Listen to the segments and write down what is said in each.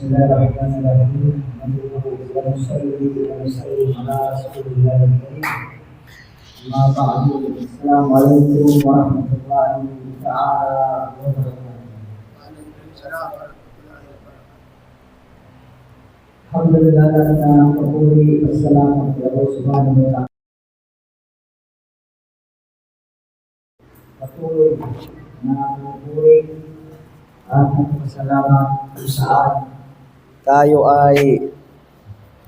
الله الرحمن الرحيم نحمده ونصلي ونسلم على رسول الله الكريم أما بعد السلام عليكم ورحمة الله تعالى وبركاته. Alhamdulillah kita memberi assalamu kepada Allah Subhanahu wa taala. Patuloy na memberi at salamat kung saan tayo ay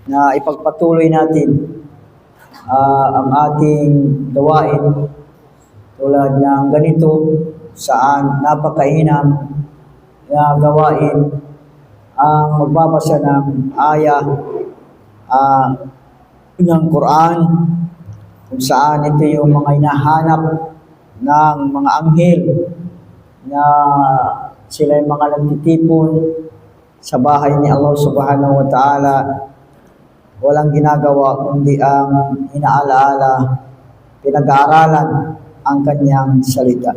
na ipagpatuloy natin ang ating gawain tulad ng ganito saan napakahinam na gawain ang magbabasa ng ayah ng Quran kung saan ito yung mga hinahanap ng mga anghel na sila yung mga nagtitipon sa bahay ni Allah Subhanahu wa Ta'ala, walang ginagawa kundi ang inaalaala, pinag-aaralan ang kanyang salita.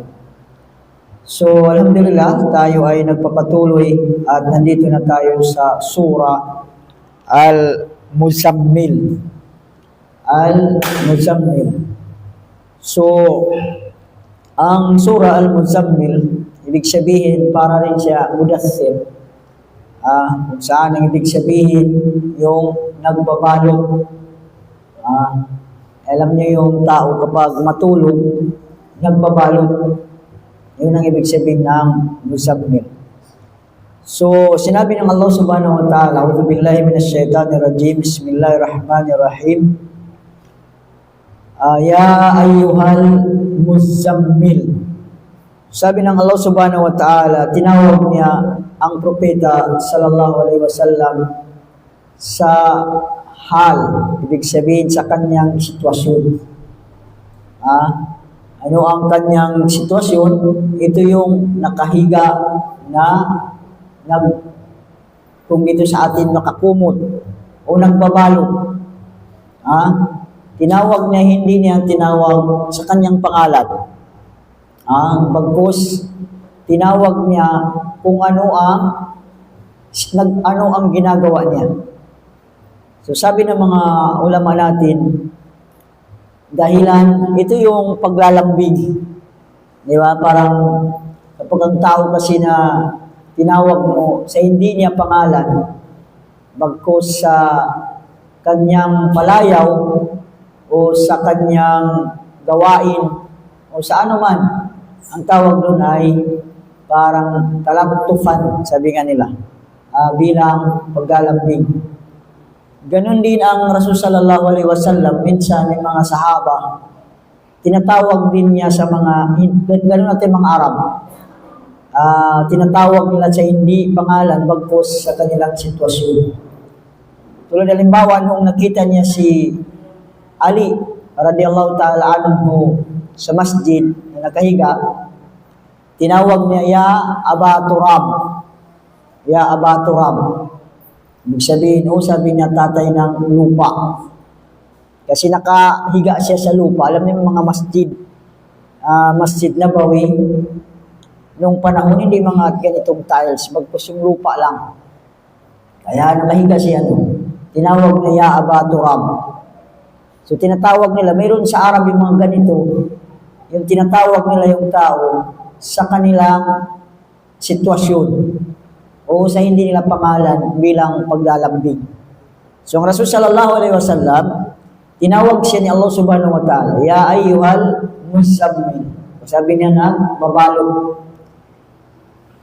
So, alhamdulillah, tayo ay nagpapatuloy at nandito na tayo sa Surah Al-Muzammil. Al-Muzammil. So, ang Surah Al-Muzammil, ibig sabihin, para rin siya mudassir. Kung saan ang ibig sabihin, yung nagbabalot. Alam niyo yung tao kapag matulog, nagbabalot. Yun ang ibig sabihin ng Muzammil. So, sinabi ng Allah Subhanahu wa Ta'ala, A'udhu billahi minash shaitanir rajim, Bismillahirrahmanirrahim. Ya ayyuhal Muzammil. Sabi ng Allah Subhanahu wa Ta'ala, tinawag niya ang propeta sallallahu alaihi wasallam sa hal, ibig sabihin sa kanyang sitwasyon. Ano ang kanyang sitwasyon? Ito yung nakahiga na kung ito sa atin nakakumot o nagbabalot. Tinawag niya, hindi niya tinawag sa kanyang pangalan. Bagkus, tinawag niya kung ano ang ginagawa niya. So sabi ng mga ulama natin, dahilan, ito yung paglalambing. Di ba? Parang kapag ang tao kasi na tinawag mo sa hindi niya pangalan, bagkus sa kanyang palayaw o sa kanyang gawain o sa ano man, ang tawag doon ay parang talagtufan, sabi nga nila, bilang paglalambing. Ganon din ang Rasul sallallahu alaihi wasallam, minsan yung mga sahaba, tinatawag din niya sa mga, ganon natin mga Arab, tinatawag nila sa hindi pangalan bagkus sa kanilang sitwasyon. Tulad halimbawa, nung nakita niya si Ali radhiyallahu ta'ala anhu sa masjid na nakahiga, tinawag niya, Ya Aba Turab. Ya Aba Turab. Ibig sabihin, sabi niya, tatay ng lupa. Kasi nakahiga siya sa lupa. Alam niyo mga masjid, Masjid Nabawi, nung panahon hindi mga ganitong tiles, bagkus yung lupa lang. Kaya nakahiga siya doon. Tinawag niya, Ya Aba Turab. So tinatawag nila, mayroon sa Arab yung mga ganito, yung tinatawag nila yung tao sa kanilang sitwasyon o sa hindi nila pangalan bilang paglalambing. So ang Rasul sallallahu alaihi wasallam, tinawag siya ni Allah Subhanahu wa Ta'ala, Ya ayyuhal Muzammil. Sabi niya na, babalot.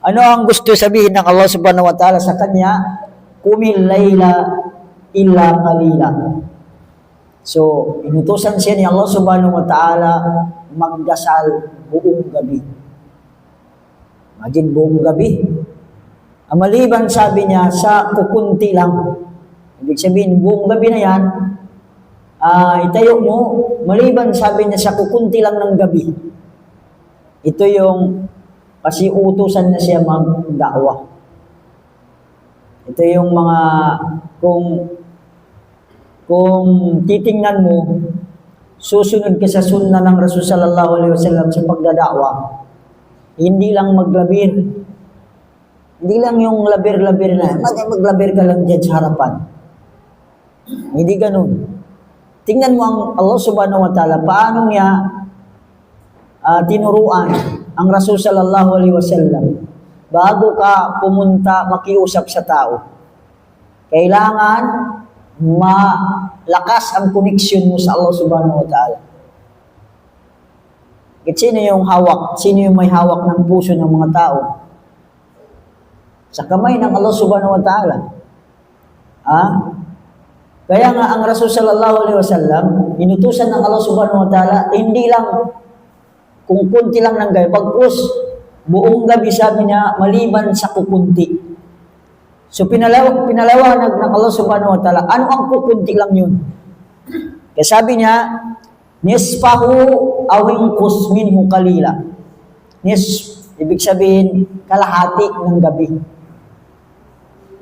Ano ang gusto sabihin ng Allah Subhanahu wa Ta'ala sa kanya? Qumil layla illa qalila. So, inutusan siya ni Allah Subhanahu wa Ta'ala magdasal buong gabi. Imagine buong gabi. Ang maliban, sabi niya, sa kukunti lang. Ibig sabihin, buong gabi na yan, itayo mo, maliban, sabi niya, sa kukunti lang ng gabi. Ito yung, kasi utusan na siya mag-da'wah. Ito yung mga, kung titingnan mo, susunod ka sa sunna ng Rasul sallallahu alaihi wasallam sa pagdada'wah, hindi lang maglabir, Hindi lang yung labir-labir na, maglabir ka lang dyan sa harapan. Hindi ganun. Tingnan mo ang Allah subhanahu wa ta'ala, paano niya tinuruan ang Rasul sallallahu alaihi wasallam bago ka pumunta makiusap sa tao. Kailangan malakas ang connection mo sa Allah subhanahu wa ta'ala. Sino yung hawak? Sino yung may hawak ng puso ng mga tao? Sa kamay ng Allah subhanahu wa ta'ala. Kaya nga ang Rasul sallallahu alaihi wasallam, inutusan ng Allah subhanahu wa ta'ala, hindi lang kung kunti lang ng gabi, pagpus, buong gabi sabi niya, maliban sa kukunti. So pinalawanag ng Allah subhanahu wa ta'ala, ano ang kukunti lang yun? Kaya sabi niya, nisfahu awing kusminhu kalila. Ibig sabihin, kalahati ng gabi.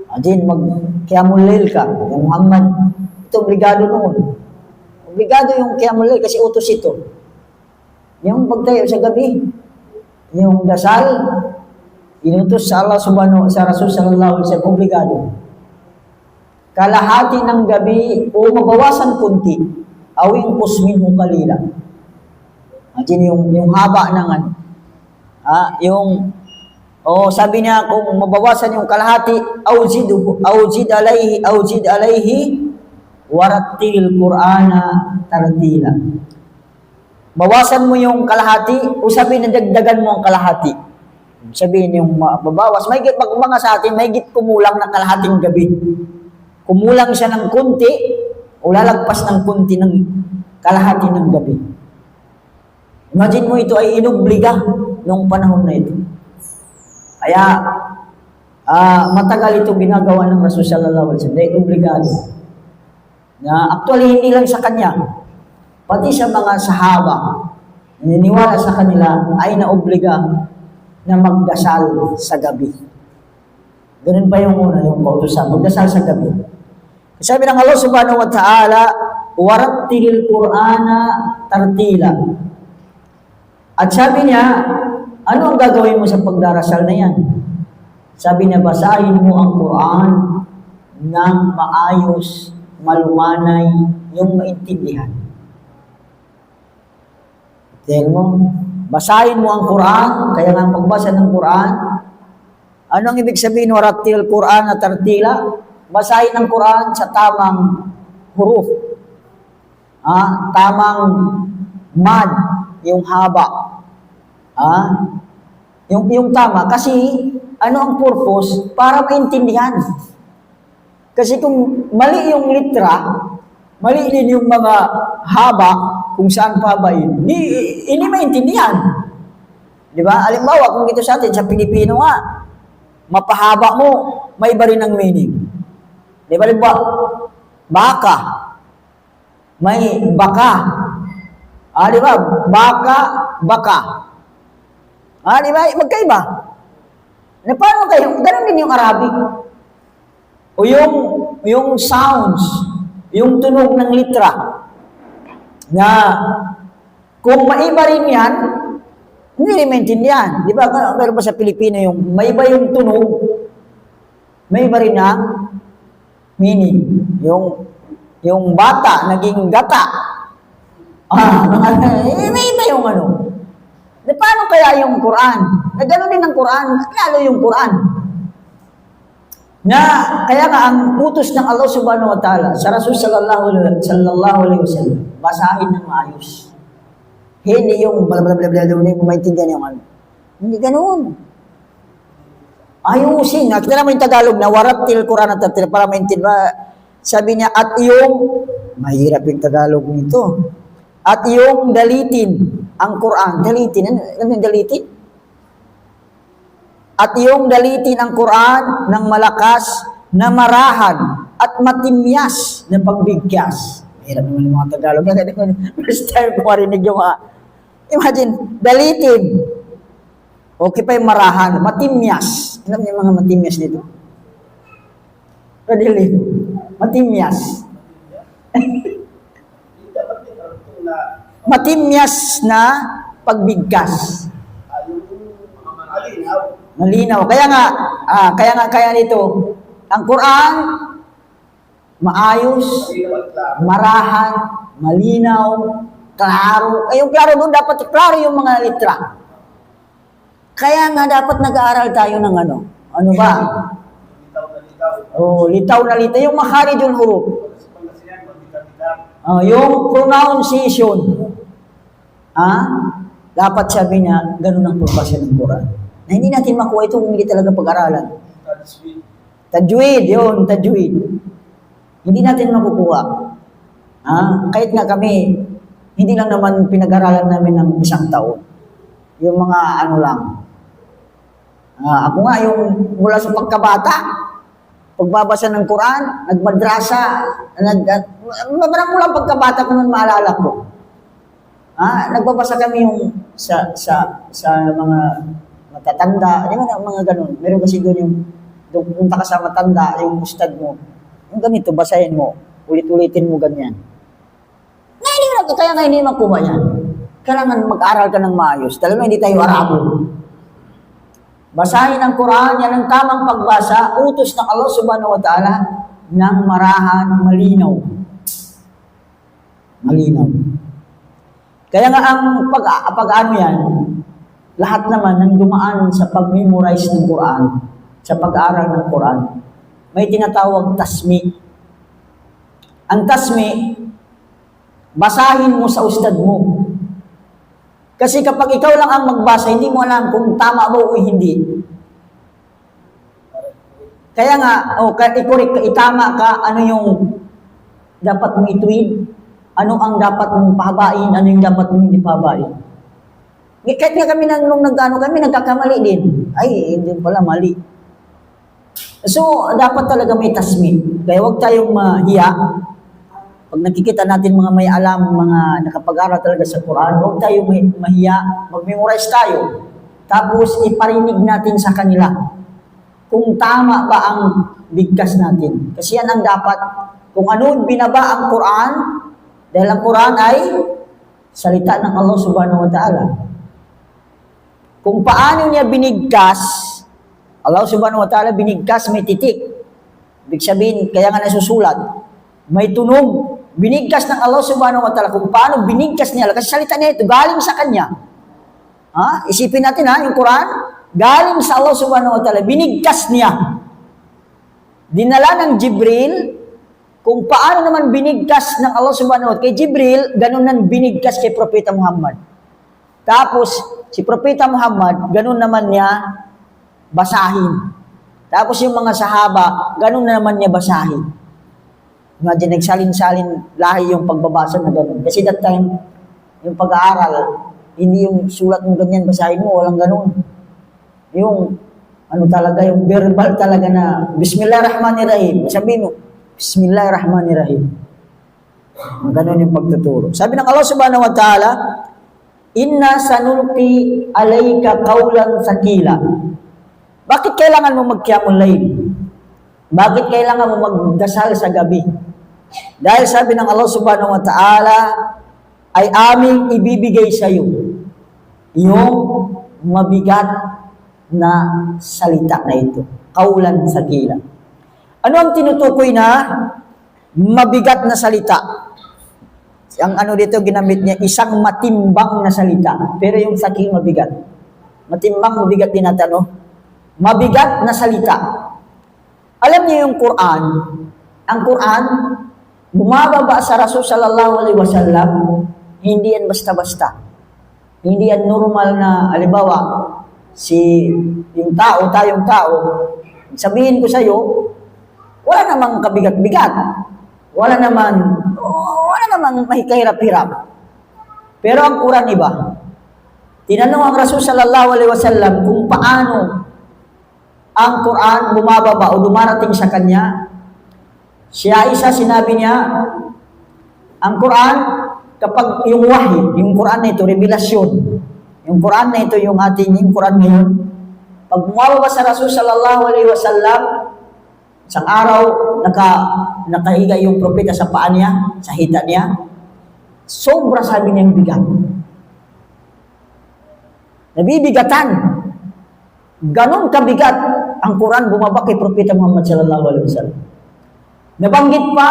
Adin, mag-qiyamul lail ka. Ya Muhammad, ito obligado noon. Obligado yung qiyamul lail kasi utos ito. Yung pagtayo sa gabi, yung dasal, inutos sa Allah subhanahu sa Rasul sallallahu alaihi wasallam, obligado. Kalahati ng gabi o mabawasan kunti, awing kusminhu kalila. Imagine yung haba ng sabi niya kung mabawasan yung kalahati, awjid alayhi warattil Qur'ana tartila. Bawasan mo yung kalahati, o sabihin na dagdagan mo ang kalahati. Sabihin yung mababawas, may mga sa atin, may kumulang ng kalahating gabi. Kumulang siya ng kunti, o lalagpas ng kunti ng kalahati ng gabi. Imagine mo ito ay inobliga noong panahon na ito. Kaya, matagal ito ginagawa ng Rasul sallallahu alaihi wasallam, dahil obligado. Na actually, hindi lang sa kanya, pati sa mga sahaba, naniniwala sa kanila ay naobliga na magdasal sa gabi. Ganun pa yung una, yung kautusan, magdasal sa gabi. Sabi ng Allah subhanahu wa ta'ala, warattilil Qur'ana tartila. At sabi niya, ano ang gagawin mo sa pagdarasal na yan? Sabi niya, basahin mo ang Qur'an ng maayos, malumanay, yung maintindihan. Tingnan mo, basahin mo ang Quran, kaya nga ang pagbasa ng Quran, ano ang ibig sabihin, warattil Quran at tartila? Basahin ang Quran sa tamang huruf. Tamang mad, yung haba. Yung tama, kasi ano ang purpose? Para maintindihan. Kasi kung mali yung litra, mali din yung mga haba, kung saan pa ba yun, hindi maintindihan. Di ba? Halimbawa, kung dito sa atin, sa Pilipino nga, mapahaba mo, may iba rin ang meaning. Di ba? Halimbawa, baka, may baka. Di ba? Baka. Di ba? Magkaiba. Na paano kayo? Ganun din yung Arabic. O yung sounds, yung tunog ng litra, na kung maiba rin yan, hindi rin maintindihan. Di ba? Meron ba sa Pilipino yung maiba yung tunog, may iba rin ang meaning. Yung bata, naging gata. May iba yung ano. Di paano kaya yung Quran? Na gano'n din ang Quran, lalo yung Quran. Kaya nga ang utos ng Allah subhanahu wa ta'ala sa Rasul sallallahu alaihi wasallam, basahin ng maayos. Hindi yung blablabla, hindi mo maintindihan yung ano. Hindi ganoon. Ayusin. Nakita naman yung Tagalog na warattil Quran at tartila para maintindihan. Sabi niya, at yung, mahirap yung Tagalog nito, at yung dalitin ang Quran. Dalitin? Ano yung dalitin? At yung dalitin ang Quran ng malakas na marahan at matimyas na pagbigkas. Hirap naman yung mga Tagalog. First time ko marinig yung imagine, dalitin. Okay pa yung marahan. Matimyas. Alam niyo yung mga matimyas dito? Padili. Matimyas. Matimyas na pagbigkas. Malinaw. Kaya nga, kaya nito, ang Quran, maayos, marahan, malinaw, klaro. Yung klaro doon, dapat klaro yung mga litra. Kaya nga dapat nag-aaral tayo ng ano. Ano ba? Litaw na litaw. Yung makharijul huruf. Yung pronunciation. Dapat sabi niya, ganun ang pagbasa ng Quran. Na hindi natin makuha ito kung hindi talaga pag-aralan. Tajwid, yun, tajwid. Hindi natin makukuha. Kahit nga kami, hindi lang naman pinag-aralan namin ng isang taon. Yung mga ano lang. Ako nga, yung mula sa pagkabata, pagbabasa ng Quran, nagmadrasa, mabarang mula pagkabata ko nung maalala ko. Nagbabasa kami yung sa mga matatanda, di ba mga ganun. Meron kasi doon yung punta ka sa matanda, yung ustad mo. Yung ganito, basahin mo. Ulit-ulitin mo ganyan. Kaya nga hindi makuha yan. Kailangan mag-aral ka ng maayos. Talagang hindi tayo Arabo. Basahin ang Quran, yan ang tamang pagbasa, utos ng Allah subhanahu wa ta'ala ng marahan, malinaw. Malinaw. Kaya nga ang pag-ano yan, lahat naman ng dumaan sa pag-memorize ng Quran, sa pag-aaral ng Quran, may tinatawag tasmi. Ang tasmi, basahin mo sa ustad mo. Kasi kapag ikaw lang ang magbasa, hindi mo alam kung tama ba o hindi. Kaya nga, itama ka, ano yung dapat mong ituwid, ano ang dapat mong pahabain, ano yung dapat mong hindi pahabain. Kahit nga kami nung kami nagkakamali din. Ay, hindi pala, mali. So, dapat talaga may tasmi. Kaya huwag tayong mahiya. Pag nakikita natin mga may alam, mga nakapag-aral talaga sa Quran, huwag tayong mahiya, mag-memorize tayo. Tapos, iparinig natin sa kanila kung tama ba ang bigkas natin. Kasi yan ang dapat. Kung ano binaba ang Quran, dahil ang Quran ay salita ng Allah subhanahu wa ta'ala. Kung paano niya binigkas, Allah subhanahu wa ta'ala binigkas, may titik. Ibig sabihin, kaya nga nasusulat, may tunog. Binigkas ng Allah subhanahu wa ta'ala kung paano binigkas niya. Kasi salita niya ito, galing sa kanya. Isipin natin yung Quran, galing sa Allah subhanahu wa ta'ala, binigkas niya. Dinala ng Jibril, kung paano naman binigkas ng Allah subhanahu wa ta'ala kay Jibril, ganun nang binigkas kay Propeta Muhammad. Tapos, si Propeta Muhammad, ganun naman niya basahin. Tapos yung mga sahaba, ganun na naman niya basahin. Imagine, nagsalin-salin lahi yung pagbabasa na ganun. Kasi that time, yung pag-aaral, hindi yung sulat mo ganyan, basahin mo, walang ganun. Yung, ano talaga, yung verbal talaga na, Bismillahirrahmanirrahim. Sabihin mo, Bismillahirrahmanirrahim. Ganun yung pagtuturo. Sabi ng Allah subhanahu wa ta'ala, Inna sanulqi alayka qawlan sakila. Bakit kailangan mo mag-qiyamul layl? Bakit kailangan mo magdasal sa gabi? Dahil sabi ng Allah subhanahu wa ta'ala, ay aming ibibigay sa iyo yung mabigat na salita na ito. Qawlan sakila. Ano ang tinutukoy na mabigat na salita? Ang ano dito ginamit niya, isang matimbang na salita. Pero yung sakil mabigat. Matimbang, mabigat din natin, no? Mabigat na salita. Alam niyo yung Quran, ang Quran, bumababa sa Rasul sallallahu alaihi wasallam, hindi yan basta-basta. Hindi yan normal na, halimbawa, yung tayong tao, sabihin ko sa iyo, wala namang kabigat-bigat. Wala namang may kahirap-hirap. Pero ang Quran iba. Tinanong ang Rasul sallallahu alaihi wasallam kung paano ang Quran bumababa o dumarating sa kanya. Siya isa sinabi niya, ang Quran, kapag yung wahid, yung Quran na ito, revelasyon, yung Quran na ito, yung Quran ngayon, pag bumababa sa Rasul sallallahu alaihi wasallam, isang araw, nakahiga yung propeta sa paa niya, sa hita niya. Sobra sabi niya yung bigat. Nabibigatan. Ganon kabigat. ang Quran bumaba kay Propeta Muhammad sallallahu alaihi wasallam. Nabanggit pa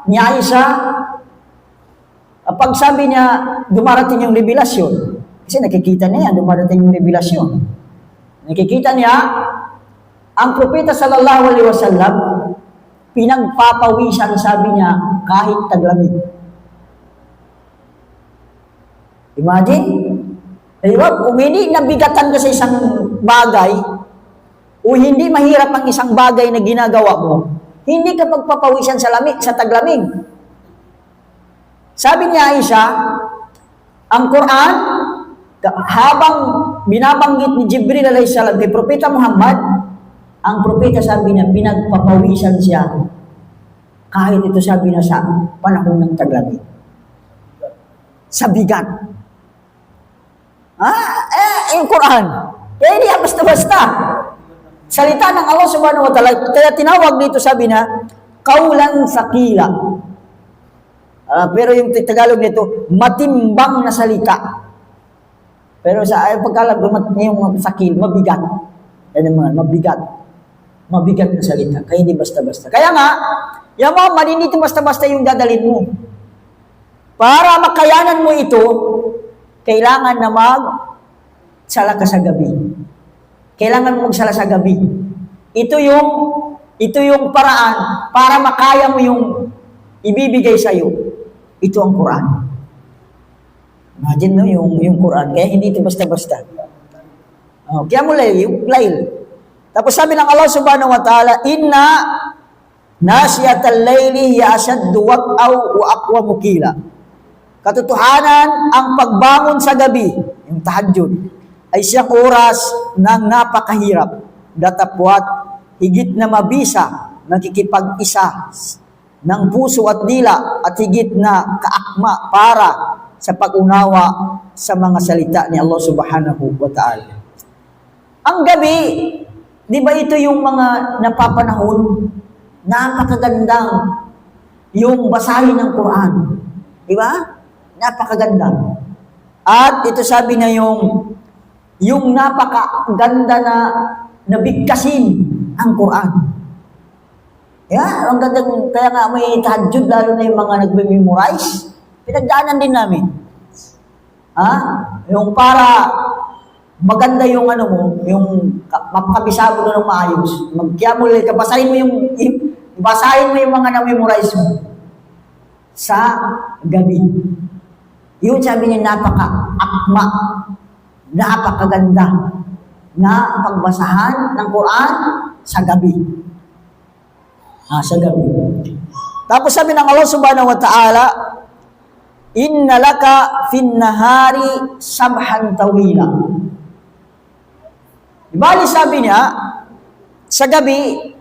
ni Aisha, pag sabi niya, dumarating yung revelasyon. Kasi nakikita niya, dumarating yung revelasyon. Nakikita niya, ang Propeta sallallahu alaihi wasallam, pinagpapawisan, sabi niya, kahit taglamig. Imagine, diba? Kung hindi nabigatan ka sa isang bagay, o hindi mahirap ang isang bagay na ginagawa mo, hindi ka pagpapawisan sa taglamig. Sabi niya Aisha, ang Quran, habang binabanggit ni Jibril alayhis salam kay Propeta Muhammad, ang Propeta sabi niya, pinagpapawisan siya. Kahit ito sabi na sa panahon ng taglamig. Sa bigat. Yung Quran. Kaya hindi basta-basta. Salita ng Allah subhanahu wa ta'ala, kaya tinawag dito sabi na, kaulan sakila. Pero yung Tagalog nito, matimbang na salita. Pero sa pagkalag, yung sakil, mabigat. Yan naman, mabigat. Mabigat na salita. Kaya hindi basta-basta. Kaya nga, yung Muhammad, hindi ito basta-basta yung dadalhin mo. Para makayanan mo ito, kailangan na magsala ka sa gabi. Kailangan mo magsala sa gabi. Ito yung paraan para makaya mo yung ibibigay sa iyo. Ito ang Quran. Imagine no, yung Quran. Kaya hindi ito basta-basta. Kaya mo yung layl. Tapos sabi ng Allah subhanahu wa ta'ala, inna nasiyatal layli hiya ashaddu waq'aw wa aqwamu qila. Katotohanan, ang pagbangon sa gabi, yung tahajjud, ay siyang oras ng napakahirap, datapwat, higit na mabisa, nakikipag-isa ng puso at dila, at higit na kaakma para sa pag-unawa sa mga salita ni Allah subhanahu wa ta'ala. Ang gabi, di ba ito yung mga napapanahon, napakagandang yung basahin ng Quran. Di ba? Napakaganda. At ito sabi na yung napakaganda na nabigkasin ang Quran. Ang ganda, kaya nga may tahajjud, lalo na yung mga nagme-memorize, pinagdaanan din namin. Yung para maganda yung yung mapakabisado na ng maayos. Magkiyamul ka, basahin mo yung mga na-memorize mo sa gabi. Yun sabi niya, napaka-akma, napakaganda na pagbasahan ng Quran sa gabi. Sa gabi. Tapos sabi ng Allah subhanahu wa ta'ala, inna laka fin nahari sabhan tawila. Ibali sabi niya, sa gabi,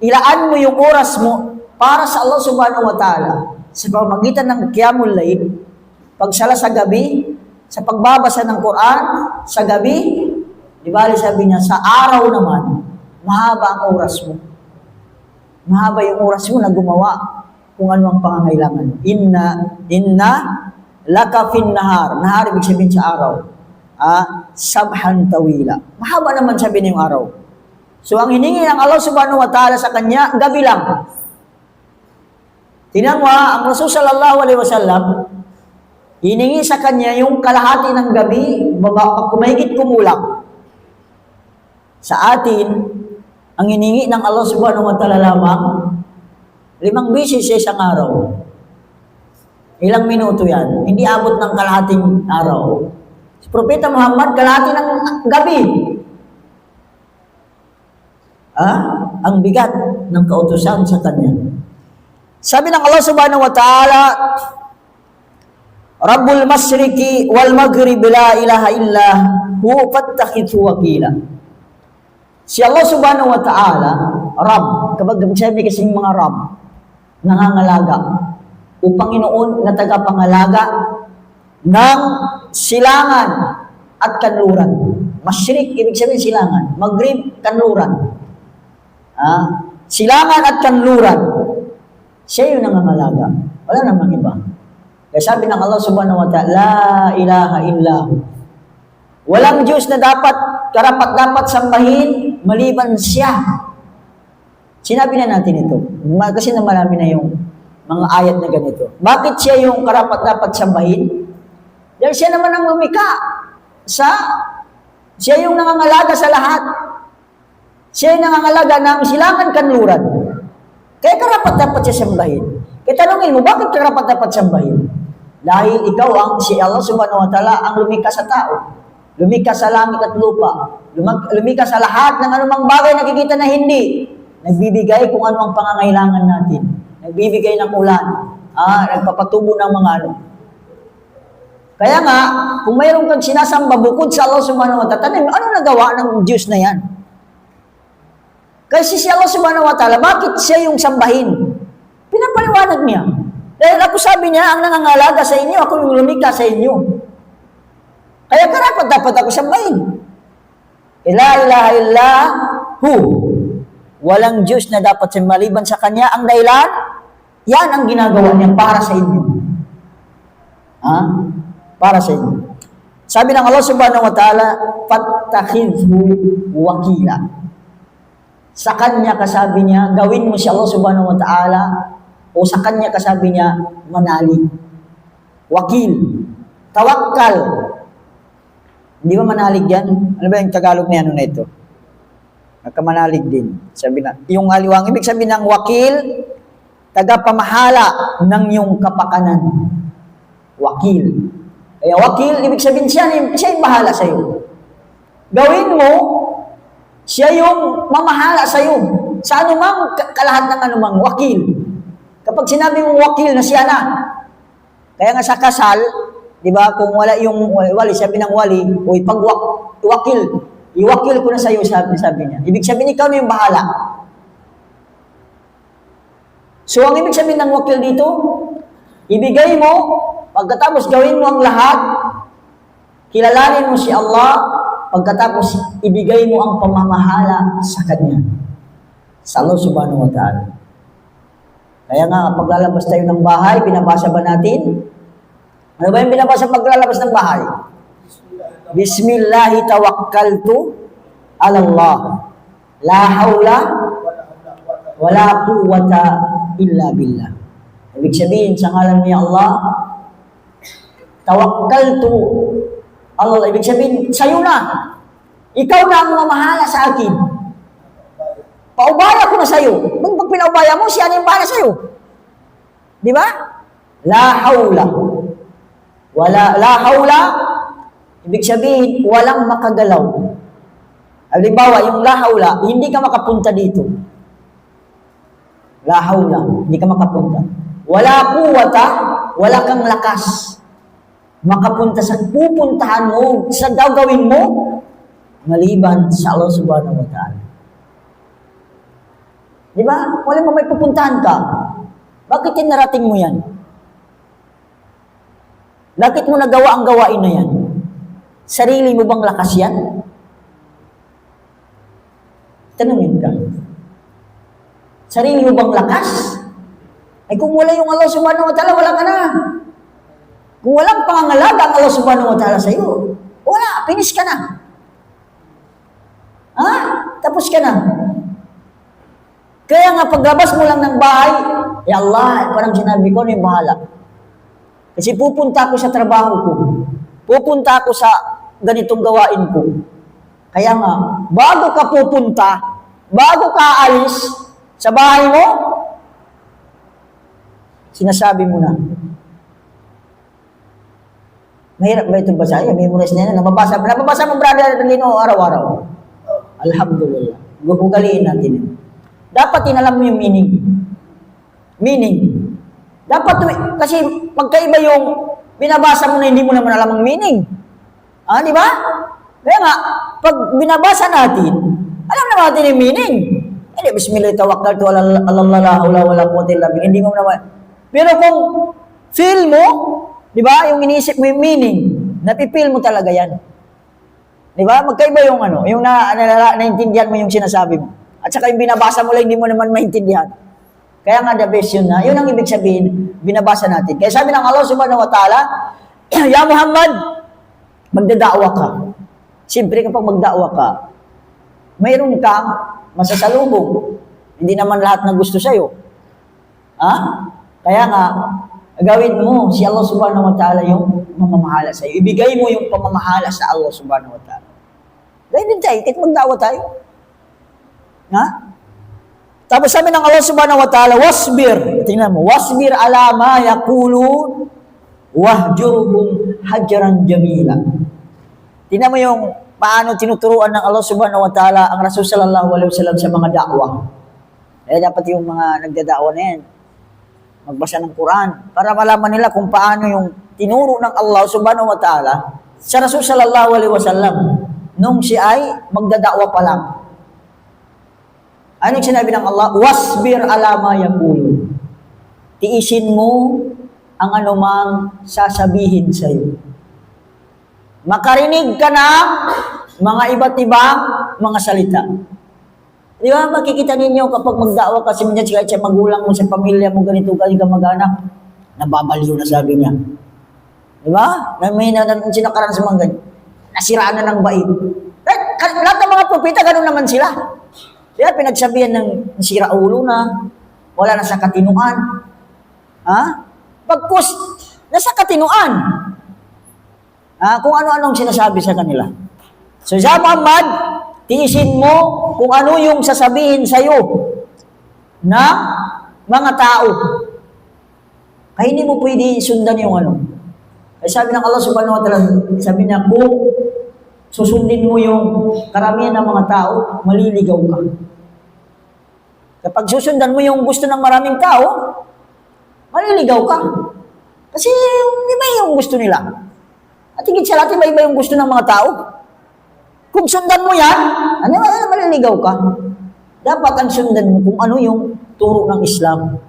ilaan mo yung oras mo para sa Allah subhanahu wa ta'ala sa pamamagitan ng qiyamul layl, pagsala sa gabi, sa pagbabasa ng Quran, sa gabi, ibali sabi niya, sa araw naman, mahaba ang oras mo. Mahaba yung oras mo na gumawa kung ano ang pangangailangan mo. Inna laka fin nahar. Nahar, ibig sabihin sa araw. Sabhan tawila. Mahaba naman sabi niya yung araw. So, ang hiningi ng Allah subhanahu wa ta'ala sa kanya, gabi lang. Tinangwa, ang Rasul sallallahu alaihi wasallam, hiningi sa kanya yung kalahati ng gabi, kumahigit kumulang. Sa atin, ang hiningi ng Allah subhanahu wa ta'ala lamang, 5 beses sa isang araw. Ilang minuto yan. Hindi abot ng kalahating araw. Si Propeta Muhammad, kalahati ng gabi. Ang bigat ng kautusan sa kanya. Sabi ng Allah subhanahu wa ta'ala, Rabbul Masriki wal Maghrib la ilaha illa hu fattakhidhu wakila. Si Allah subhanahu wa ta'ala, Rabb, kapag sabi kasi yung mga Rabb, nangangalaga, o Panginoon na tagapangalaga ng silangan at kanluran. Masyrik, ibig sabihin silangan. Maghrib, kanluran. Silangan at kanluran. Siya yung nangangalaga. Wala namang iba. Kaya sabi ng Allah subhanahu wa ta'ala, la ilaha illahu. Walang Diyos na karapat-dapat sambahin maliban siya. Sinabi na natin ito. Kasi na marami na yung mga ayat na ganito. Bakit siya yung karapat-dapat sambahin? Dahil siya naman ang lumika. Siya yung nangangalaga sa lahat. Siya yung nangangalaga ng silangan kanluran. Kaya karapat-dapat siya sambahin. Kaya tanongin mo, bakit karapat-dapat sambahin? Dahil ikaw si Allah subhanahu wa ta'ala ang lumika sa tao. Lumika sa langit at lupa. Lumika sa lahat ng anumang bagay na nakikita na hindi. Nagbibigay kung ano ang pangangailangan natin. Nagbibigay ng ulan. Nagpapatubo ng mga ano. Kaya nga, kung mayroon kang sinasamba bukod sa Allah subhanahu wa ta'ala, ano nagawa ng Diyos na yan? Kasi si Allah subhanahu wa ta'ala, bakit siya yung sambahin? Pinapaliwanag niya. Dahil ako sabi niya, ang nangangalaga sa inyo, ako yung lumika sa inyo. Kaya dapat ako sambahin. La ilaha illahu. Walang Diyos na dapat maliban sa Kanya. Ang dahilan, yan ang ginagawa niya para sa inyo. Para sa inyo. Sabi ng Allah subhanahu wa ta'ala, fattakhidhu wakila. Sa Kanya kasabi niya, gawin mo si Allah subhanahu wa ta'ala, o sa Kanya kasabi niya, manalig. Wakil. Tawakkal. Hindi ba manalig yan? Ano ba yung Tagalog na ano na ito? Nagkamanalig din. Sabi na, yung aliwang, ibig sabihin ng wakil, tagapamahala ng iyong kapakanan. Wakil. Kaya wakil, ibig sabihin siya yung bahala sa iyo. Gawin mo, siya yung mamahala sa iyo. Sa anumang kalahat ng anumang wakil. Kapag sinabi mong wakil na siya na, kaya nga sa kasal, di ba, kung wala yung wali, sabi ng wali, o iwakil ko na sa iyo, sabi niya. Ibig sabihin, ikaw na yung bahala. So, ang ibig sabihin ng wakil dito, ibigay mo, pagkatapos gawin mo ang lahat, kilalanin mo si Allah, pagkatapos ibigay mo ang pamamahala sa Kanya. Sa Allah subhanahu wa ta'ala. Kaya nga, paglalabas tayo ng bahay, binabasa ba natin? Ano ba yung binabasa paglalabas ng bahay? Bismillahi tawakkaltu ala Allah. La hawla wala quwwata illa billah. Ibig sabihin, sa ngalan mo ya Allah, tawakkaltu ala Allah. Ibig sabihin, sa'yo na. Ikaw na ang mamahala sa akin. Paubaya ko na sa'yo. Pag pinaubaya mo, siya na yung bahala sa'yo. Di ba? La hawla. La hawla, ibig sabihin, walang makagalaw. Halimbawa, yung la hawla, hindi ka makapunta dito. La hawla, hindi ka makapunta. Wala quwwata, wala kang lakas. Makapunta sa pupuntahan mo, sa gagawin mo, maliban sa Allah subhanahu wa ta'ala. Di ba? Wala mo may pupuntahan ka. Bakit narating mo yan? Bakit mo nagawa ang gawain na yan? Sarili mo bang lakas yan? Tanungin ka. Sarili mo bang lakas? Ay kung wala yung Allah subhanahu wa ta'ala, wala ka na. Kung walang pangangalaga ang Allah subhanahu wa ta'ala sa iyo, wala, finish ka na. Tapos ka na. Kaya nga, paglabas mo lang ng bahay, ya Allah, parang sinabi ko, ano yung bahala? Kasi pupunta ako sa trabaho ko. Pupunta ako sa ganitong gawain ko. Kaya nga, bago ka pupunta, bago ka aalis sa bahay mo, sinasabi mo na. Mahirap ba itong basahin? Memorize na yan. Nababasa mo, brother Lino, araw-araw. Alhamdulillah. Gugaliin natin yan. Dapat inalam mo yung meaning. Meaning. Dapat, kasi pagkaiba yung binabasa mo na hindi mo naman alam ang meaning. Di ba? Kaya nga, pag binabasa natin, alam naman natin yung meaning. Hindi, bismillah, tawakkaltu ala Allah, la hawla wala quwwata illa billah. Hindi mo naman. Pero kung feel mo, di ba, yung iniisip mo yung meaning, napipil mo talaga yan. Di ba? Magkaiba yung yung naintindihan mo yung sinasabi mo. At saka yung binabasa mo lang, hindi mo naman maintindihan. Kaya nga the best yun na. Yun ang ibig sabihin, binabasa natin. Kaya sabi ng Allah subhanahu wa ta'ala, Ya Muhammad, magdadaawa ka. Siyempre kapag magdaawa ka, mayroon kang masasalubong. Hindi naman lahat na gusto sa'yo. Ha? Kaya nga, gawin mo si Allah subhanahu wa ta'ala yung mamamahala sa'yo. Ibigay mo yung pamamahala sa Allah subhanahu wa ta'ala. Dahil din tayo, kahit magdawa tayo. Ha? Tapos sabi ng Allah subhanahu wa ta'ala, wasbir. Tingnan mo, wasbir ala ma yaqulun wahjurhum hajran jamila. Tingnan mo yung paano tinuturuan ng Allah subhanahu wa ta'ala ang Rasul sallallahu alaihi wasallam sa mga da'wah. Kaya dapat yung mga nagdada'wah na yan, magbasa ng Quran para malaman nila kung paano yung tinuro ng Allah subhanahu wa ta'ala sa Rasul sallallahu alaihi wasallam nung siya ay magdada'wa pa lang. Ano yung sinabi ng Allah? Wasbir ala ma yaqulun. Tiisin mo ang anumang sasabihin sa iyo. Makarinig ka ng mga iba't ibang mga salita. Di ba, makikita ninyo kapag magda'wa ka, minsan kahit sa magulang mo, sa pamilya mo, ganito, galing ka mag-anak, nababaliw na sabi niya. Di ba? May sinakaran sa mga ganyan. Nasiraan na ng bait. Lahat ng mga propeta, ganun naman sila. Kaya pinagsabihan ng sira ulo na, wala na sa katinuan. Ha? Pagkus, nasa katinuan. Kung ano-anong sinasabi sa kanila. So, sa Muhammad, tiisin mo kung ano yung sasabihin sa'yo na mga tao. Kaya hindi mo pwede sundan yung ano. Ay sabi ng Allah subhanahu wa ta'ala, sabi niya, kung susundin mo yung karamihan ng mga tao, maliligaw ka. Kapag susundan mo yung gusto ng maraming tao, maliligaw ka. Kasi di ba yung gusto nila? At higit sa lahat, iba-iba yung gusto ng mga tao. Kung sundan mo yan, maliligaw ka. Dapat ang sundan mo kung ano yung turo ng Islam.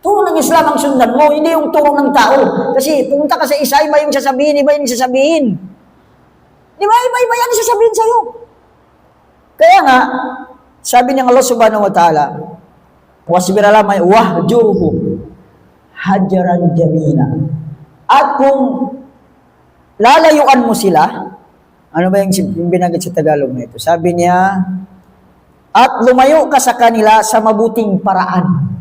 Turo ng Islam ang sundan mo, hindi yung turo ng tao. Kasi pumunta ka sa isa, iba yung sasabihin, iba yung sasabihin. Di ba? Iba-iba yan yung sasabihin sa'yo. Kaya nga, sabi ng Allah subhanahu wa ta'ala, wasbir ala ma wahjurhum hajran jamila. At kung lalayuan mo sila, ano ba yung binanggit sa Tagalog na ito? Sabi niya, at lumayo ka sa kanila sa mabuting paraan.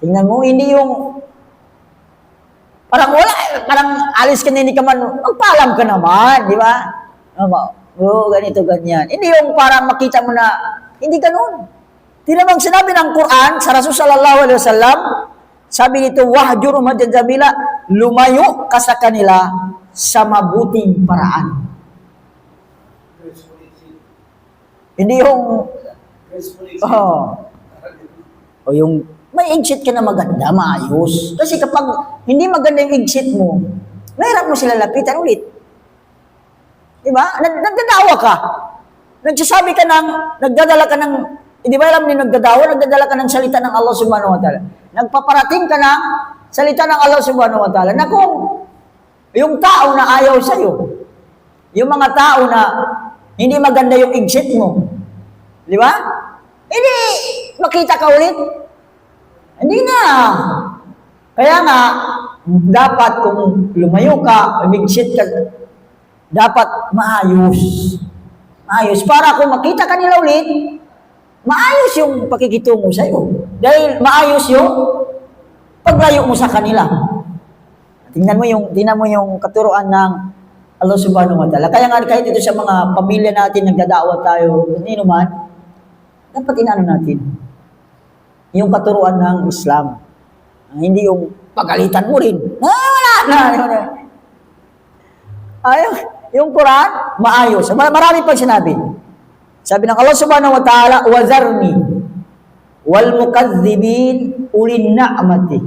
Tingnan mo, hindi yung parang wala, parang alis ka na, hindi ka man, magpaalam ka naman, di ba? Ganito, ganyan. Hindi yung parang makita mo na, hindi ganun. Di namang sinabi ng Quran, sa Rasul sallallahu alaihi wasallam, sabi nito, wahjurhum hajran jamila, lumayo ka sa kanila sa mabuting paraan. Hindi yung o yung may exit ka na maganda, maayos. Kasi kapag hindi maganda yung exit mo, mahirap mo sila lapitan ulit. Diba? Nagdadawa ka. Nagsasabi ka ng, nagdadala ka ng, hindi ba alam niyo nagdadawa, nagdadala ka ng salita ng Allah subhanahu wa ta'ala. Nagpaparating ka ng salita ng Allah subhanahu wa ta'ala na kung yung tao na ayaw sa'yo, yung mga tao na hindi maganda yung exit mo, di ba? Hindi makita ka ulit. Hindi na. Kaya nga, dapat kung lumayo ka, exit ka, dapat maayos. Maayos. Para kung makita ka nila ulit, maayos yung pakikitungo sa'yo. Dahil maayos yung paglayo mo sa kanila. Tingnan mo yung katuruan ng Allah subhanahu wa ta'ala. Kaya nga kahit ito sa mga pamilya natin, nagdadaawa tayo, nino man, dapat inaano natin. Yung katuruan ng Islam. Hindi yung pagalitan mo rin. Wala na. Yung Quran, maayos. Marami pang sinabi. Sabi ng Allah subhanahu wa ta'ala, wazarni wal mukazzibin ulin na'mati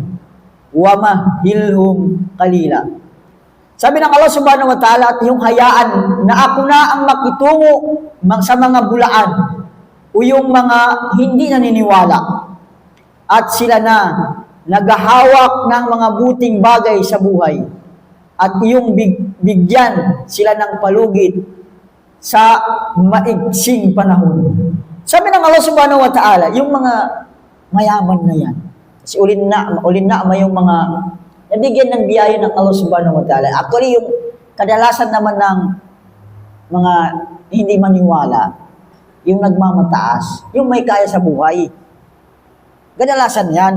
wa mahilhum qalila. Sabi ng Allah subhanahu wa ta'ala, at yung hayaan na ako na ang makitungo sa mga bulaan o yung mga hindi naniniwala at sila na naghahawak ng mga buting bagay sa buhay at yung bigyan sila ng palugit sa maigsing panahon. Sabi ng Allah subhanahu wa ta'ala, yung mga mayaman na yan, kasi ulin na yung mga nabigyan ng biyaya ng Allah subhanahu wa ta'ala. Actually, yung kadalasan naman ng mga hindi maniwala, yung nagmamataas, yung may kaya sa buhay. Kadalasan yan.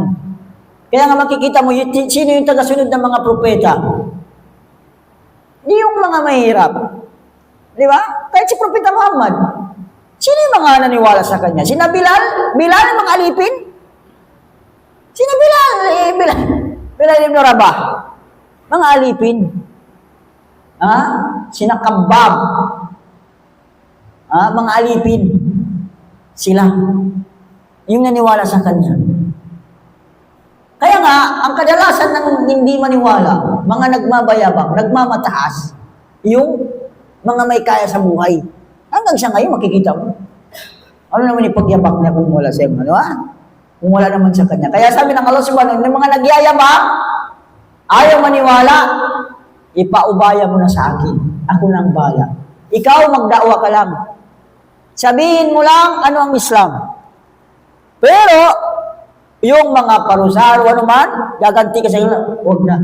Kaya nga makikita mo, sino yung tagasunod ng mga propeta? Hindi yung mga mahirap. Di ba? Kahit si Propeta Muhammad, sino yung mga naniwala sa kanya? Sina Bilal? Bilal ang mga alipin? Sina Bilal? Bilal ibn Rabah. Mga alipin. Ha? Sina Kabbab. Ha? Mga alipin. Sila. Yung naniwala sa kanya. Kaya nga, ang kadalasan ng hindi maniwala, mga nagmabayabang, nagmamataas, yung mga may kaya sa buhay. Hanggang sa ngayon, makikita mo. Ano naman ipagyabak niya kung wala sa ano, ha? Kung wala naman sa kanya. Kaya sabi ng Allah subhanahu wa ta'ala, mga nagyayabang, ayaw maniwala, ipaubaya mo na sa akin. Ako nang bala. Ikaw, magdaawa ka lang. Sabihin mo lang, ano ang Islam. Pero, yung mga parusahan o ano man, gaganti ka sa iyo, huwag na.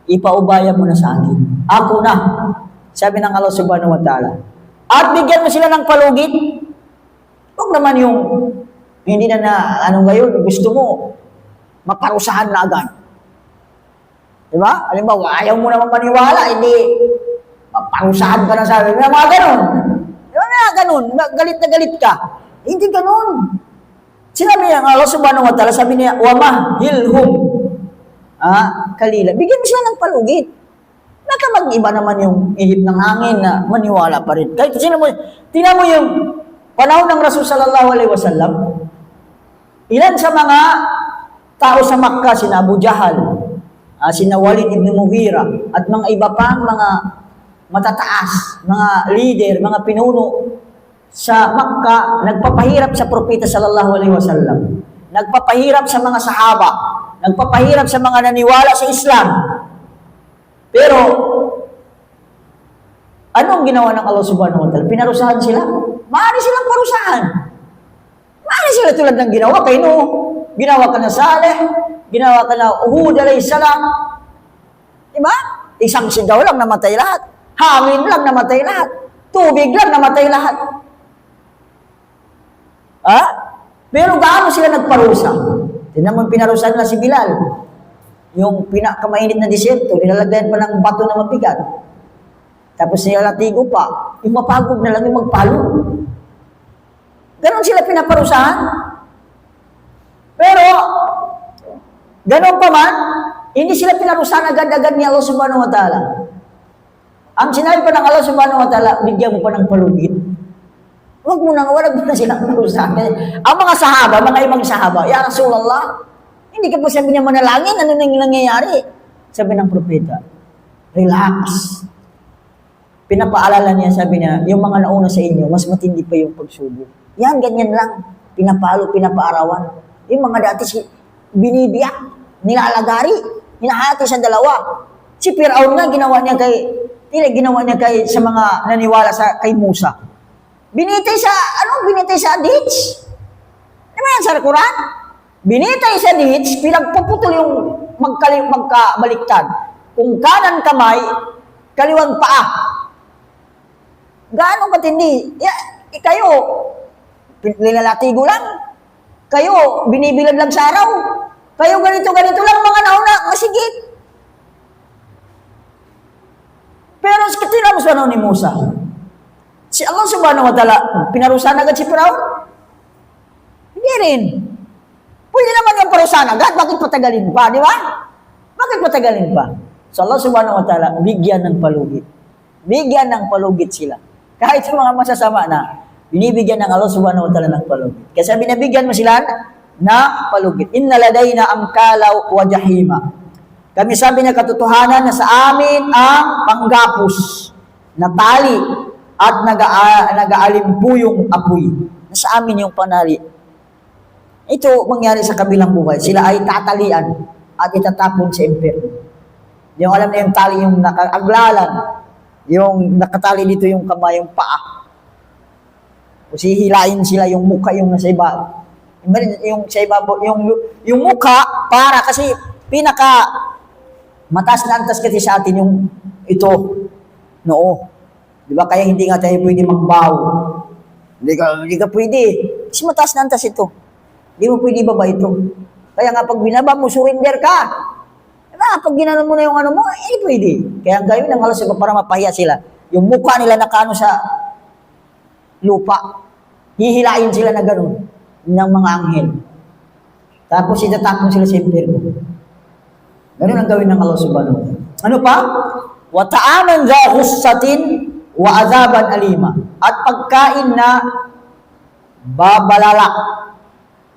Ipaubaya mo na sa akin. Ako na. Sabi ng Allah subhanahu wa ta'ala. At bigyan mo sila ng palugit. Huwag naman yung, hindi na ano ngayon, gusto mo, maparusahan na agad. Diba? Halimbawa, ayaw mo naman maniwala, hindi, maparusahan ka na sabi. Mga ganun. Diba nga ganun? Galit na galit ka. Hindi ganun. Sinabi niya, Allah subhanahu wa ta'ala, sabi niya, wama hilhum. Kalila. Bigyan mo sila ng palugit. Baka mag-iba naman yung ihip ng hangin na maniwala pa rin. Kahit tingnan mo yung panahon ng Rasul sallallahu alaihi wasallam, ilan sa mga tao sa Makkah, sina Abu Jahal, sina Walid ibn Mughira, at mga iba pang mga matataas, mga leader, mga pinuno sa Makkah, nagpapahirap sa propeta sallallahu alaihi wasallam. Nagpapahirap sa mga sahaba, nagpapahirap sa mga naniwala sa Islam. Pero, anong ginawa ng Allah subhanahu wa ta'ala? Pinarusahan sila? Maaari silang parusahan. Maaari sila tulad ng ginawa kay Nuh, ginawa ka na Saleh, ginawa ka na Uhud alayhis salam. Diba? Isang sigaw lang namatay lahat. Hangin lang namatay lahat. Tubig lang namatay lahat. Pero gaano sila nagparusa? Tignan mo, pinarusahan na si Bilal. Yung pinakamainit na disyerto, nilalagyan pa ng bato na mabigat. Tapos nilalatigo pa. Yung mapagod na lang yung magpalo. Ganon sila pinaparusahan. Pero, ganon pa man, hindi sila pinarusahan agad-agad ni Allah subhanahu wa ta'ala. Ang sinabi pa ng Allah subhanahu wa ta'ala, bigyan mo pa ng palugit. Wag mo na silang parusahan. Ang mga sahaba, mga ibang sahaba, ya Rasulullah, hindi ka pa sabi niya manalangin, ano nang nangyayari? Sabi ng propeta, relax. Pinapaalala niya, sabi niya, yung mga nauna sa inyo, mas matindi pa yung pagsubok. Yan, ganyan lang. Pinapaarawan. Yung mga dati binibiyak, nilalagari, hinahati sa dalawa. Si Firaun nga, ginawa niya kay sa mga naniwala kay Musa. Binitay sa ditch. Di ba yan sa Quran? Binitay sa ditch, pinagpuputol yung magkabaliktad. Kung kanan kamay, kaliwang paa. Gaano katindi? Kayo, nilalatigo lang. Kayo, binibilad lang sa araw. Kayo ganito lang mga nauna, masigit. Pero tingnan mo sa ni Musa. Si Allah subhanahu wa ta'ala, pinarusahan agad si Firaun? Hindi rin. Pwede naman yung parusahan agad, bakit patagalin pa, di ba? Bakit patagalin pa? So Allah subhanahu wa ta'ala, bigyan ng palugit. Bigyan ng palugit sila. Kahit yung mga masasama na, binibigyan ng Allah subhanahu wa ta'ala ng palugit. Kasi binibigyan mo sila na palugit. Inna ladayna amkalaw wa jahima. Kami sabi niya katotohanan na sa amin ang panggapos na tali at nag-aalimpuyong apoy. Sa amin yung panali. Ito mangyari sa kabilang buhay. Sila ay tatalian at itatapon sa impyerno. Yung alam na yung tali, yung nakaaglalan, yung nakatali dito yung kamay, yung paa. O hihilain sila yung mukha, yung nasa iba. Yung sa iba, yung mukha, para kasi mataas na antas kasi sa atin yung ito, noo. Di ba? Kaya hindi nga tayo pwede magbaw. Hindi ka pwede. Kasi mataas na antas ito. Hindi mo pwede ibaba ito. Kaya nga pag binaba mo, surrender ka. Diba? Pag ginanon mo na yung ano mo, pwede. Kaya ang gawin ng Allah para mapahiya sila. Yung mukha nila nakano sa lupa. Hihilain sila na gano'n ng mga anghel. Tapos itatapon sila sa impyerno. Ganun ang gawin ng Allah subhanahu wa ta'ala. Ano pa? Wa ta'aman dha khussatin wa azaban alima. At pagkain na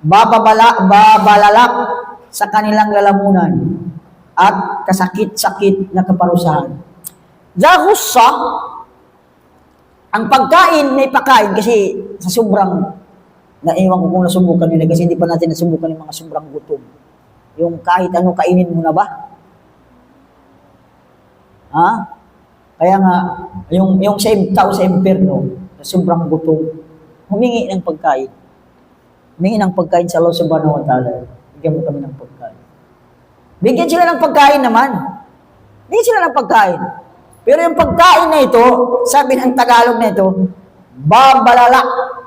babalalak sa kanilang lalamunan at kasakit-sakit na kaparusahan. Dha khussa, ang pagkain may pakain kasi sa sobrang, naiwan ko kung nasubukan nila kasi hindi pa natin nasubukan yung mga sobrang gutom. Yung kahit ano kainin mo na ba? Ha? Kaya nga, yung tao sa impyerno, na sobrang gutom, humingi ng pagkain. Humingi ng pagkain sa Allah subhanahu wa ta'ala. Bigyan mo kami ng pagkain. Bigyan sila ng pagkain naman. Bigyan sila ng pagkain. Pero yung pagkain na ito, sabi ng Tagalog na ito, babalala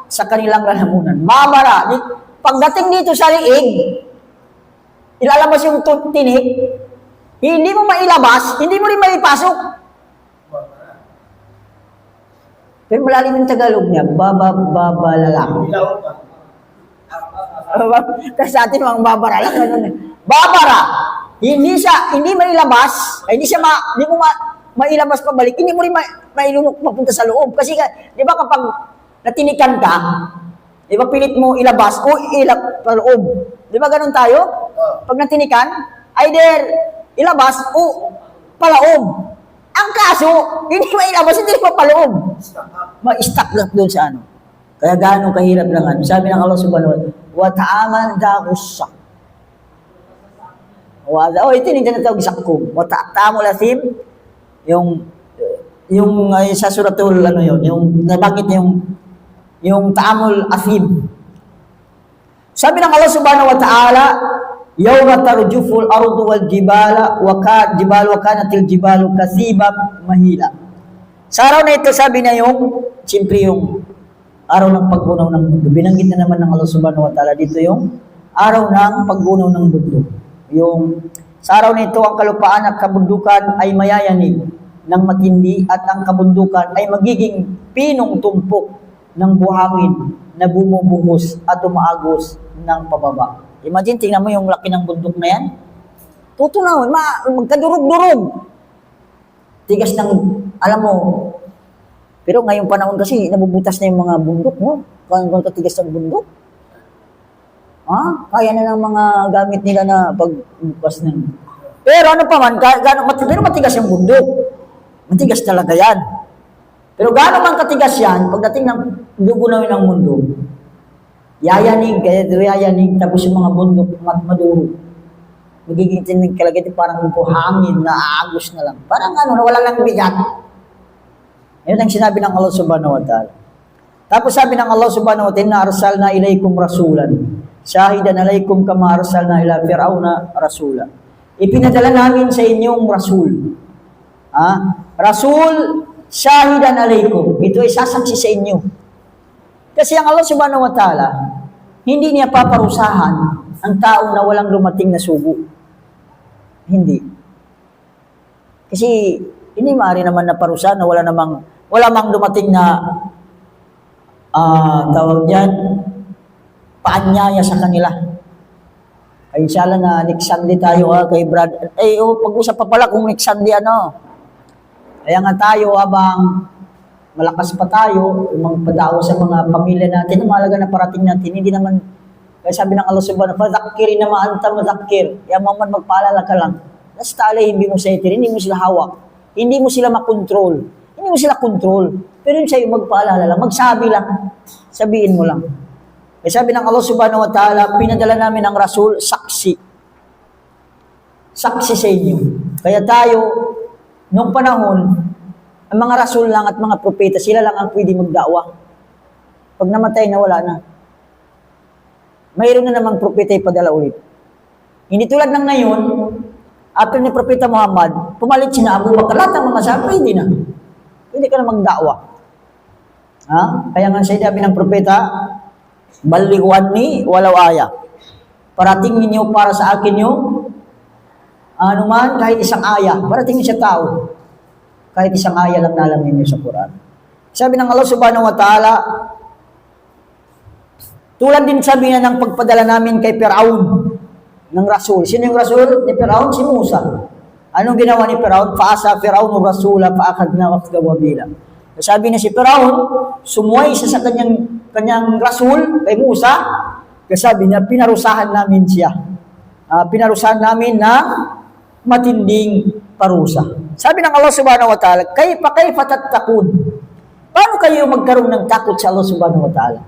sa kanilang lalamunan. Mamara. Pagdating dito sa liig, ilalabas yung tinik, hindi mo mailabas, hindi mo rin maipasok. Pero malalim yung Tagalog niya, babalala. Kasi sa atin mga babara lang. Babara. Hindi mailabas, hindi mo mailabas pabalik, hindi mo rin mailunok papunta sa loob. Kasi, di ba kapag natinikan ka, di ba pilit mo ilabas o ilap sa loob. Di ba ganun tayo? Pag natinikan, either ilabas o palaob. Ang kaso, hindi mailabas, hindi pa paloob. Ma-stuck lang doon sa ano. Kaya gaano kahirap lang ano. Sabi ng Allah subhanahu wa ta'ala, wa ta'aman dakusa. Ito yung tinatawag sakkum. Wa ta'amul asim, yung sa suratul ano yun, yung nabanggit yung ta'amul asim. Sabi ng Allah subhanahu wa ta'ala, yawma tarjuful ardu wal jibala wa kanatil jibalu kasibam mahila. Sa araw na ito, sabi na siyempre yung araw ng pagbunaw ng mundo. Binanggit na naman ng Allah subhanahu wa ta'ala dito yung araw ng pagbunaw ng mundo. Sa araw na ito, ang kalupaan at kabundukan ay mayayanig ng matindi at ang kabundukan ay magiging pinong tumpok ng buhangin na bumubuhos at umaagos ng pababa. Imagine, tingnan mo yung laki ng bundok na yan. Tutunaw, magkadurog-durog. Tigas ng, alam mo, pero ngayong panahon kasi, nabubutas na yung mga bundok, no? Kung katigas ng bundok. Kaya na ng mga gamit nila na pagbukas ng. Pero ano pa man, pero matigas yung bundok. Matigas talaga yan. Pero gaano man katigas yan, pagdating ng gugunawin ng mundo, yayanig, tapos yung mga bundok maduro. Magiging tinig kalagay, parang hangin na aagos na lang. Parang wala lang bigat. Ayun ang sinabi ng Allah subhanahu wa ta'ala. Tapos sabi ng Allah subhanahu wa ta'ala, inna arsalna ilaykum rasulan, shahidan alaykum kama arsalna ila fir'auna rasula. Ipinadala namin sa inyong rasul. Rasul, shahidan alaykum. Ito ay sasaksi sa inyo. Kasi ang Allah subhanahu wa ta'ala, hindi niya paparusahan ang taong na walang lumating na sugo. Hindi. Kasi hindi maaari naman na parusahan na wala mang dumating na tawag diyan paanyaya sa kanila. Ay inshallah na next Sunday tayo kay Brad. Pag-usap pa pala kung next Sunday Kaya nga tayo habang malakas pa tayo, magpadawa sa mga pamilya natin, ang mahalaga na parating natin, hindi naman, kaya sabi ng Allah subhanahu wa ta'ala, fadhakkir na anta madhakkir, kaya man magpaalala ka lang, nastali, hindi mo sa itin, hindi mo sila hawak, hindi mo sila makontrol, hindi mo sila kontrol, pero yun sa'yo magpaalala lang, magsabi lang, sabihin mo lang. Kaya sabi ng Allah subhanahu wa ta'ala, pinadala namin ang Rasul, saksi sa inyo. Kaya tayo, noong panahon, ang mga rasul lang at mga propeta, sila lang ang pwede magdakwa. Pag namatay na, wala na. Mayroon na namang propeta ipadala ulit. Hindi tulad ng ngayon, after ni Propeta Muhammad, pumalit sina Abu Bakar, lahat ng mga sahabat, pwede na. Hindi ka na magdakwa. Ha? Kaya nga sinabi ng propeta, balighuan ni walau aya. Parating ninyo para sa akin yung anuman, kahit isang aya. Parating sa tao. Kahit isang aya lang na alam ninyo sa Quran. Sabi ng Allah subhanahu wa ta'ala, tulad din sabi niya ng pagpadala namin kay Firaun ng Rasul. Sino yung Rasul? Ni Firaun, si Musa. Anong ginawa ni Firaun? Faasa Firaun ng Rasula, paakad na wakdawabila. Sabi niya si Firaun, sumuway siya sa kanyang Rasul, kay Musa, kasi sabi niya, pinarusahan namin siya. Pinarusahan namin na matinding parusa. Sabi ng Allah subhanahu wa ta'ala, kayfa tattakun? Paano kayo magkaroon ng takot sa Allah subhanahu wa ta'ala?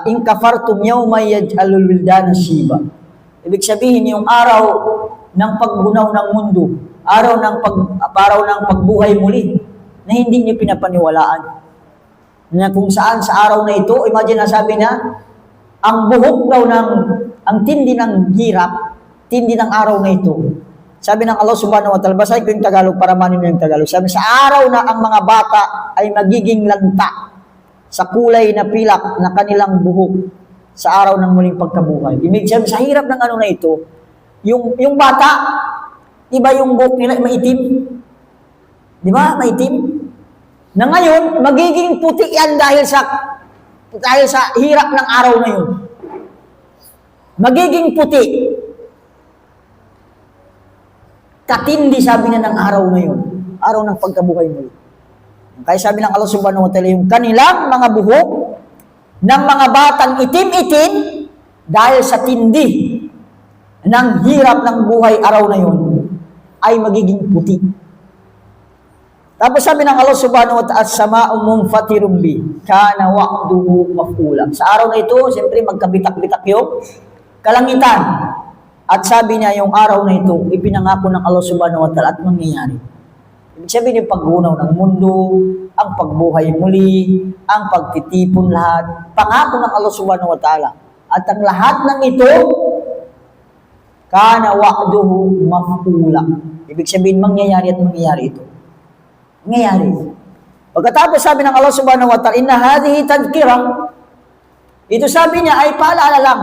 In kafartum yawma yaj'alul wildana shiba. Ibig sabihin, yung araw ng pagbunaw ng mundo, araw ng pagbuhay muli, na hindi niyo pinapaniwalaan. Na kung saan sa araw na ito, imagine na sabi na, ang buhok daw ang tindi ng hirap, tindi ng araw na ito. Sabi ng Allah subhanahu wa ta'ala, basahin ko yung Tagalog para manin yung Tagalog. Sabi, sa araw na ang mga bata ay magiging lanta sa kulay na pilak na kanilang buhok sa araw ng muling pagkabuhay. Ibig sabihin, sa hirap ng ano na ito, yung bata, iba yung buhok nila, maitim. Di ba? Maitim. Na ngayon, magiging puti yan dahil sa hirap ng araw na yun. Magiging puti. Katindi, sabi niya, ng araw na yun. Araw ng pagkabuhay mo. Kaya sabi ng Allah subhanahu wa ta'ala, yung kanilang mga buhok ng mga batang itim-itim dahil sa tindi ng hirap ng buhay araw na yun ay magiging puti. Tapos sabi ng Allah subhanahu wa ta'ala, sama'un munfatirun bi, kana wa'duhu maf'ula. Sa araw na ito, siyempre magkabitak-bitak yung kalangitan. At sabi niya, yung araw na ito, ipinangako ng Allah subhanahu wa ta'ala at mangyayari. Ibig sabihin yung paggunaw ng mundo, ang pagbuhay muli, ang pagtitipon lahat, pangako ng Allah subhanahu wa ta'ala. At ang lahat ng ito, kana wa'duhu maf'ula. Ibig sabihin, mangyayari at mangyayari ito. Nangyayari. Pagkatapos sabi ng Allah subhanahu wa ta'ala, inna hadhihi tadhkirah. Ito sabi niya ay paalala lang.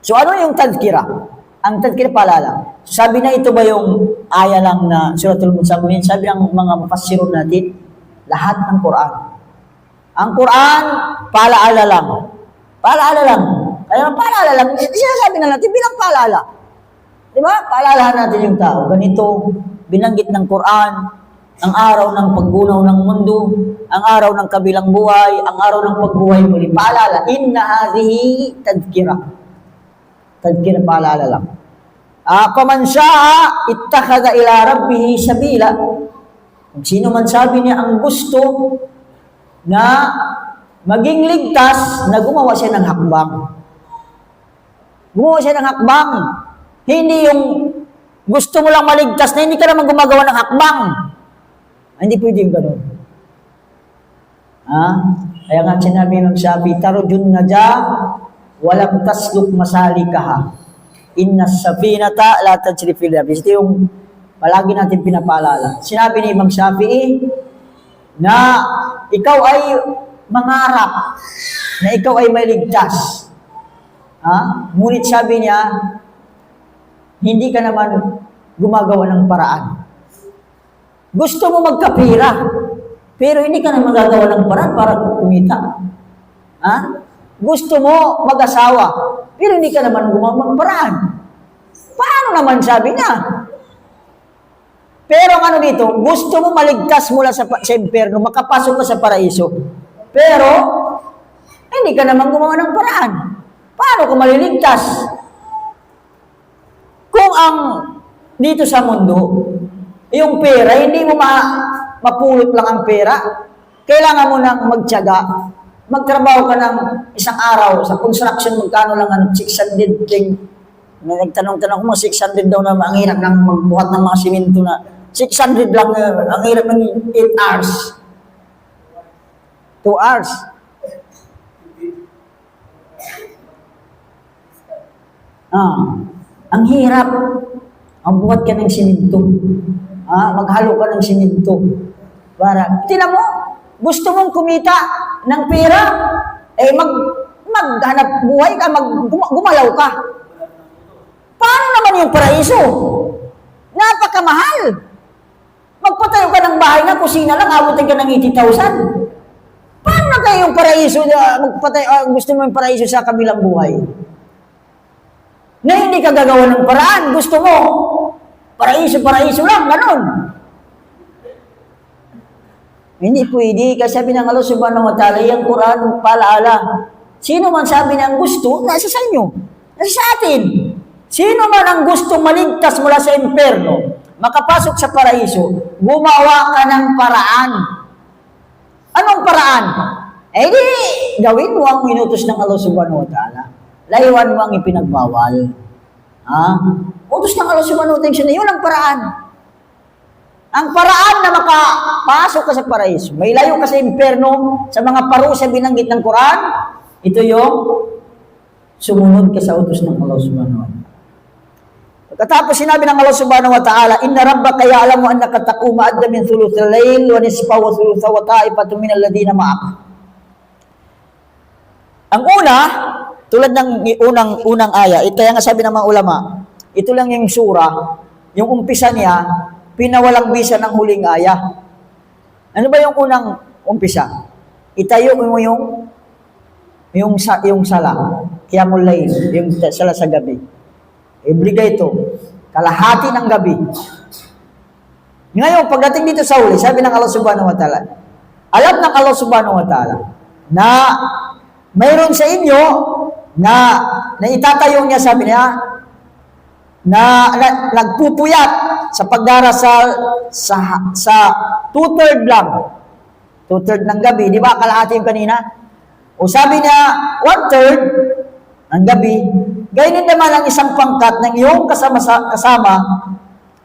So ano yung tadhkirah? Ang tadhkirah paalala. So, sabi na ito ba yung aya lang na Suratul Muzammil? Sabi ng mga mufassirun natin, lahat ng Quran. Ang Quran, paalaala lang. Paalaala lang. Kaya paalaala lang. Sinasabi na natin bilang paalala. Di ba? Paalalahan natin yung tao. Ganito, binanggit ng Quran, ang araw ng paggunaw ng mundo, ang araw ng kabilang buhay, ang araw ng pagbuhay muli. Paalala, inna hadhihi tadhkirah. Tadhkirah, paalala lang. Paman sya'a ittakhadha ila rabbih sabila. Kung sino man sabi niya ang gusto na maging ligtas, na gumawa siya ng hakbang. Gumawa siya ng hakbang. Hindi yung gusto mo lang maligtas na hindi ka naman gumagawa ng hakbang. Hindi pwede yung gano'n. Kaya nga sinabi ng Shafi, tarujun naja, walang tasluk masalikaha. Inna safinata la tajri fil yabis. Ito yung palagi natin pinapaalala. Sinabi ni Imam Shafi'i na ikaw ay mangarap, na ikaw ay may ligtas. Ngunit sabi niya, hindi ka naman gumagawa ng paraan. Gusto mo magkapira, pero hindi ka naman gagawa ng paraan para kumita. Gusto mo mag-asawa, pero hindi ka naman gumawa ng paraan. Paano naman sabi niya? Pero ano dito, gusto mo maligtas mula sa impyerno, makapasok ka sa paraiso. Pero, hindi ka naman gumawa ng paraan. Paano ka maliligtas? Kung ang dito sa mundo, yung pera, hindi mo mapulot lang ang pera. Kailangan mo nang magtiyaga. Magtrabaho ka ng isang araw sa construction, magkano lang 600 thing. Nagtanong-tanong ko, 600 daw na ang hirap ng magbuhat ng mga simento na 600 lang, ang hirap ng 8 hours. 2 hours. Ang hirap. Ang buhat ka ng simento. Maghalo ka ng simento. Tinan mo, gusto mong kumita ng pera, maghanap buhay ka, gumalaw ka. Paano naman yung paraiso? Napakamahal. Magpatayo ka ng bahay na, kusina lang, abutin ka ng 80,000. Paano na kayo yung paraiso, gusto mo yung paraiso sa kabilang buhay? Na hindi ka gagawa ng paraan, gusto mo, paraiso lang, ganun. Hindi pwede, kasi sabi ng Allah subhanahu wa ta'ala, yung Quran, palaala. Sino man sabi ng gusto, nasa sa inyo, nasa sa atin. Sino man ang gusto maligtas mula sa impyerno, makapasok sa paraiso, gumawa ka ng paraan. Anong paraan? Di, gawin mo ang minutos ng Allah subhanahu wa ta'ala. Layuan mo ang ipinagbawal. Utos ng Allah subhanahu wa ta'ala, yun ang paraan. Ang paraan na makapasok ka sa paraiso, may layo ka sa impyerno, sa mga parusa binanggit ng Quran, ito yung sumunod ka sa utos ng Allah subhanahu wa ta'ala. Pagkatapos sinabi ng Allah subhanahu wa ta'ala, Inna rabbaka ya'lamu annaka taqumu adna min thuluthil layl wa nisfahu wa thuluthahu wa ta'ifatun minal ladina ma'aka. Ang una, tulad ng unang aya, ito yung sabi ng mga ulama, ito lang yung sura, yung umpisa niya, pinawalang bisa ng huling aya. Ano ba yung unang umpisa? Itayo mo yung sala, qiyamul layl, yung sala sa gabi. Ibliga ito, kalahati ng gabi. Ngayon, pagdating dito sa huli, sabi ng Allah subhanahu wa ta'ala, alam ng Allah subhanahu wa ta'ala na mayroon sa inyo na itatayo niya, sabi niya, na nagpupuyat sa pagdarasal sa 2/3 lang. 2/3 ng gabi, di ba? Kalahati yung kanina. O sabi niya, 1/3 ng gabi. Ganyan naman ang isang pangkat ng iyong kasama.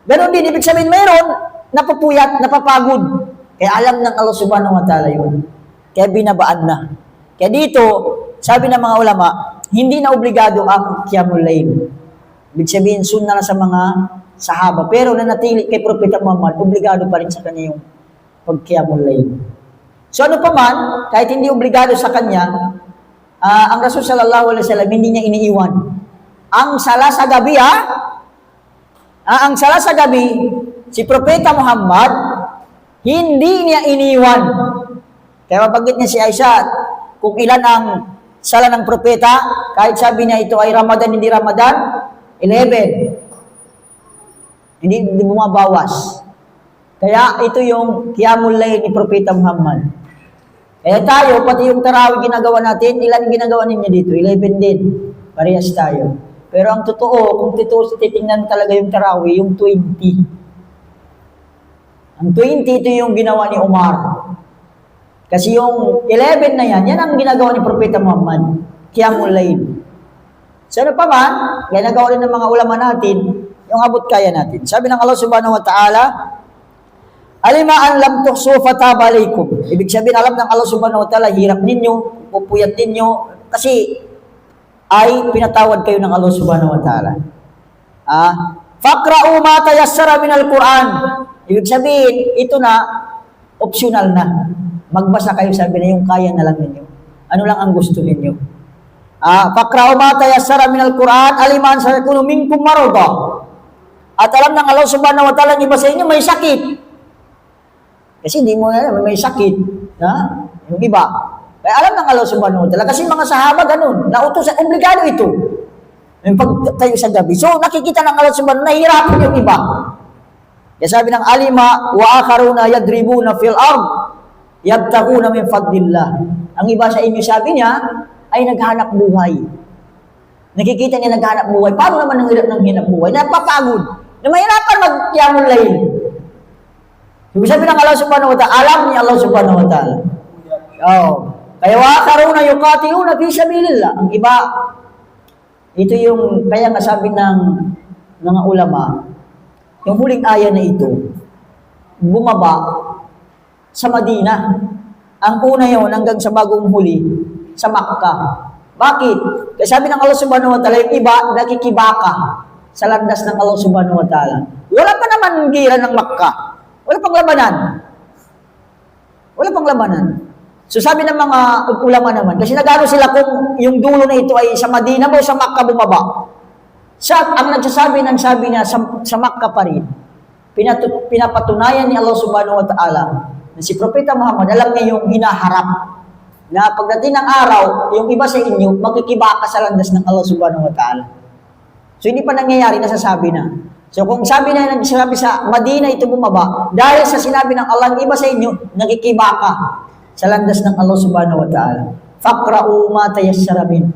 Ganon din, ibig sabihin mayroon, napapuyat, napapagod. Kaya alam ng Allah subhanahu wa ta'ala yun. Kaya binabaan na. Kaya dito, sabi ng mga ulama, hindi na obligado ang qiyamul layl. Ibig sabihin, sunna na sa mga sahaba. Pero nanatili kay Propeta Muhammad, obligado pa rin sa kanya yung pag-qiyamul layl. So ano pa man, kahit hindi obligado sa kanya, ang Rasul sallallahu alaihi wasallam hindi niya iniiwan. Ang sala sa gabi, ang sala sa gabi, si Propeta Muhammad, hindi niya iniiwan. Kaya mabanggit niya si Aisha, kung ilan ang sala ng propeta, kahit sabi niya ito ay Ramadan, hindi Ramadan, 11. Hindi bumabawas. Kaya ito yung qiyamul layl ni Propeta Muhammad. Kaya tayo, pati yung tarawih ginagawa natin, ilan ginagawa ninyo dito? 11 din. Parehas tayo. Pero ang totoo, kung titingnan talaga yung tarawih, yung 20. Ang 20, ito yung ginawa ni Umar. Kasi yung 11 na yan ang ginagawa ni Propeta Muhammad. Qiyamul layl. So ano pa man, ginagawa rin ng mga ulama natin, yung abot kaya natin. Sabi ng Allah subhanahu wa ta'ala, Alima an lam tuhsu fataba alaykum. Ibig sabihin, alam ng Allah subhanahu wa ta'ala, hirap ninyo, pupuyat ninyo, kasi ay pinatawad kayo ng Allah subhanahu wa ta'ala. Faqra'u ma tayassara min al-Quran. Ibig sabihin, ito na, optional na. Magbasa kayo, sabi na yung kaya na lang ninyo. Ano lang ang gusto ninyo. Faqra'u ma tayassara min al-Quran, aliman sa yakunu minkum marada. At alam ng Allah subhanahu wa ta'ala, iba sa inyo may sakit. Kasi hindi mo na may sakit. Yung iba. Kaya alam ng Allah subhanahu wa ta'ala. Kasi mga sahaba ganun. Nautos, obligado ito. Yung pagtayo sa gabi. So nakikita ng Allah subhanahu wa ta'ala, nahihirapan yung iba. Kaya sabi ng alima, wa akharuna yadribuna fil ard, yabtaguna min fadlillah. Ang iba sa inyo, sabi niya, ay naghanap buhay. Nakikita niya naghanap buhay. Paano naman ang hirap ng hinap buhay? Napapagod. Na mahirapan mag-qiyamul layl. Ibig sabihin ng Allah subhanahu wa ta'ala, alam ni Allah subhanahu wa ta'ala. Kaya wakaruna yuqatiluna fi sabilillah. Ang iba, ito yung, kaya nga sabi ng mga ulama, yung huling aya na ito, bumaba sa Madina. Ang una yun, hanggang sa bagong huli, sa Makkah. Bakit? Kasi sabi ng Allah subhanahu wa ta'ala, yung iba, nakikibaka sa landas ng Allah subhanahu wa ta'ala. Wala pa naman gira ng Makkah. Wala pang labanan. Wala pang labanan. So sabi ng mga ulama naman, kasi nagano sila kung yung dulo na ito ay sa Madina o sa Makkah bumaba. Ang nagsasabi ng sabi niya sa Makkah pa rin, pinapatunayan ni Allah subhanahu wa ta'ala na si Propeta Muhammad, alam niya yung hinaharap na pagdating ng araw, yung iba sa inyo, magkikibaka sa landas ng Allah subhanahu wa ta'ala. So hindi pa nangyayari, nasasabi na. So kung sabi na nagsasabi sa Madina ito bumaba, dahil sa sinabi ng Allah, iba sa inyo, nagkikibaka sa landas ng Allah subhanahu wa ta'ala. Faqra'u ma tayassara min.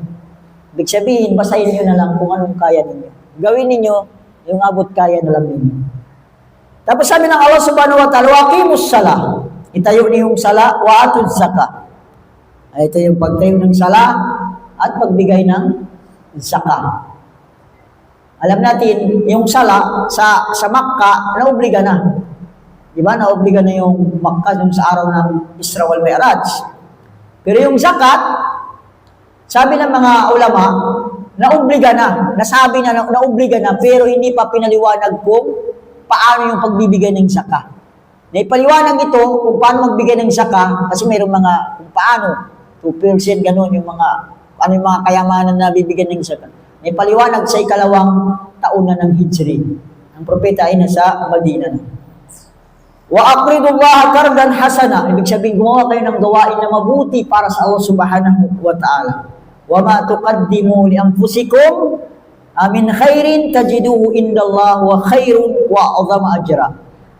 Ibig sabihin, basahin niyo na lang kung anong kaya ninyo. Gawin ninyo yung abot kaya na lang ninyo. Tapos sabi ng Allah subhanahu wa ta'ala, waqimus salah. Itayo niyo yung sala, wa atuz zakah. Ay, ito yung pagtayo ng sala at pagbigay ng zakah. Alam natin, yung sala sa Makkah, naobliga na. Diba? Naobliga na yung Makkah yung sa araw ng Isra wal Mi'raj. Pero yung zakat, sabi ng mga ulama, naobliga na. Nasabi na, naobliga na, pero hindi pa pinaliwanag kung paano yung pagbibigay ng zakah. Naipaliwanag ito kung paano magbigay ng zakah, kasi mayroong mga, kung paano, 2%, ganun, yung mga, ano yung mga kayamanan na bibigyan ng zakah. Naipaliwanag sa ikalawang taon na ng Hijri. Ang propeta ay nasa Madina na. Wa aqridullaha qardan hasana. Ibig sabihin, gumawa kayo ng gawain na mabuti para sa Allah subhanahu wa ta'ala. Wa ma tuqaddimu li anfusikum min khairin tajiduhu indallah wa khairun wa a'zama ajra.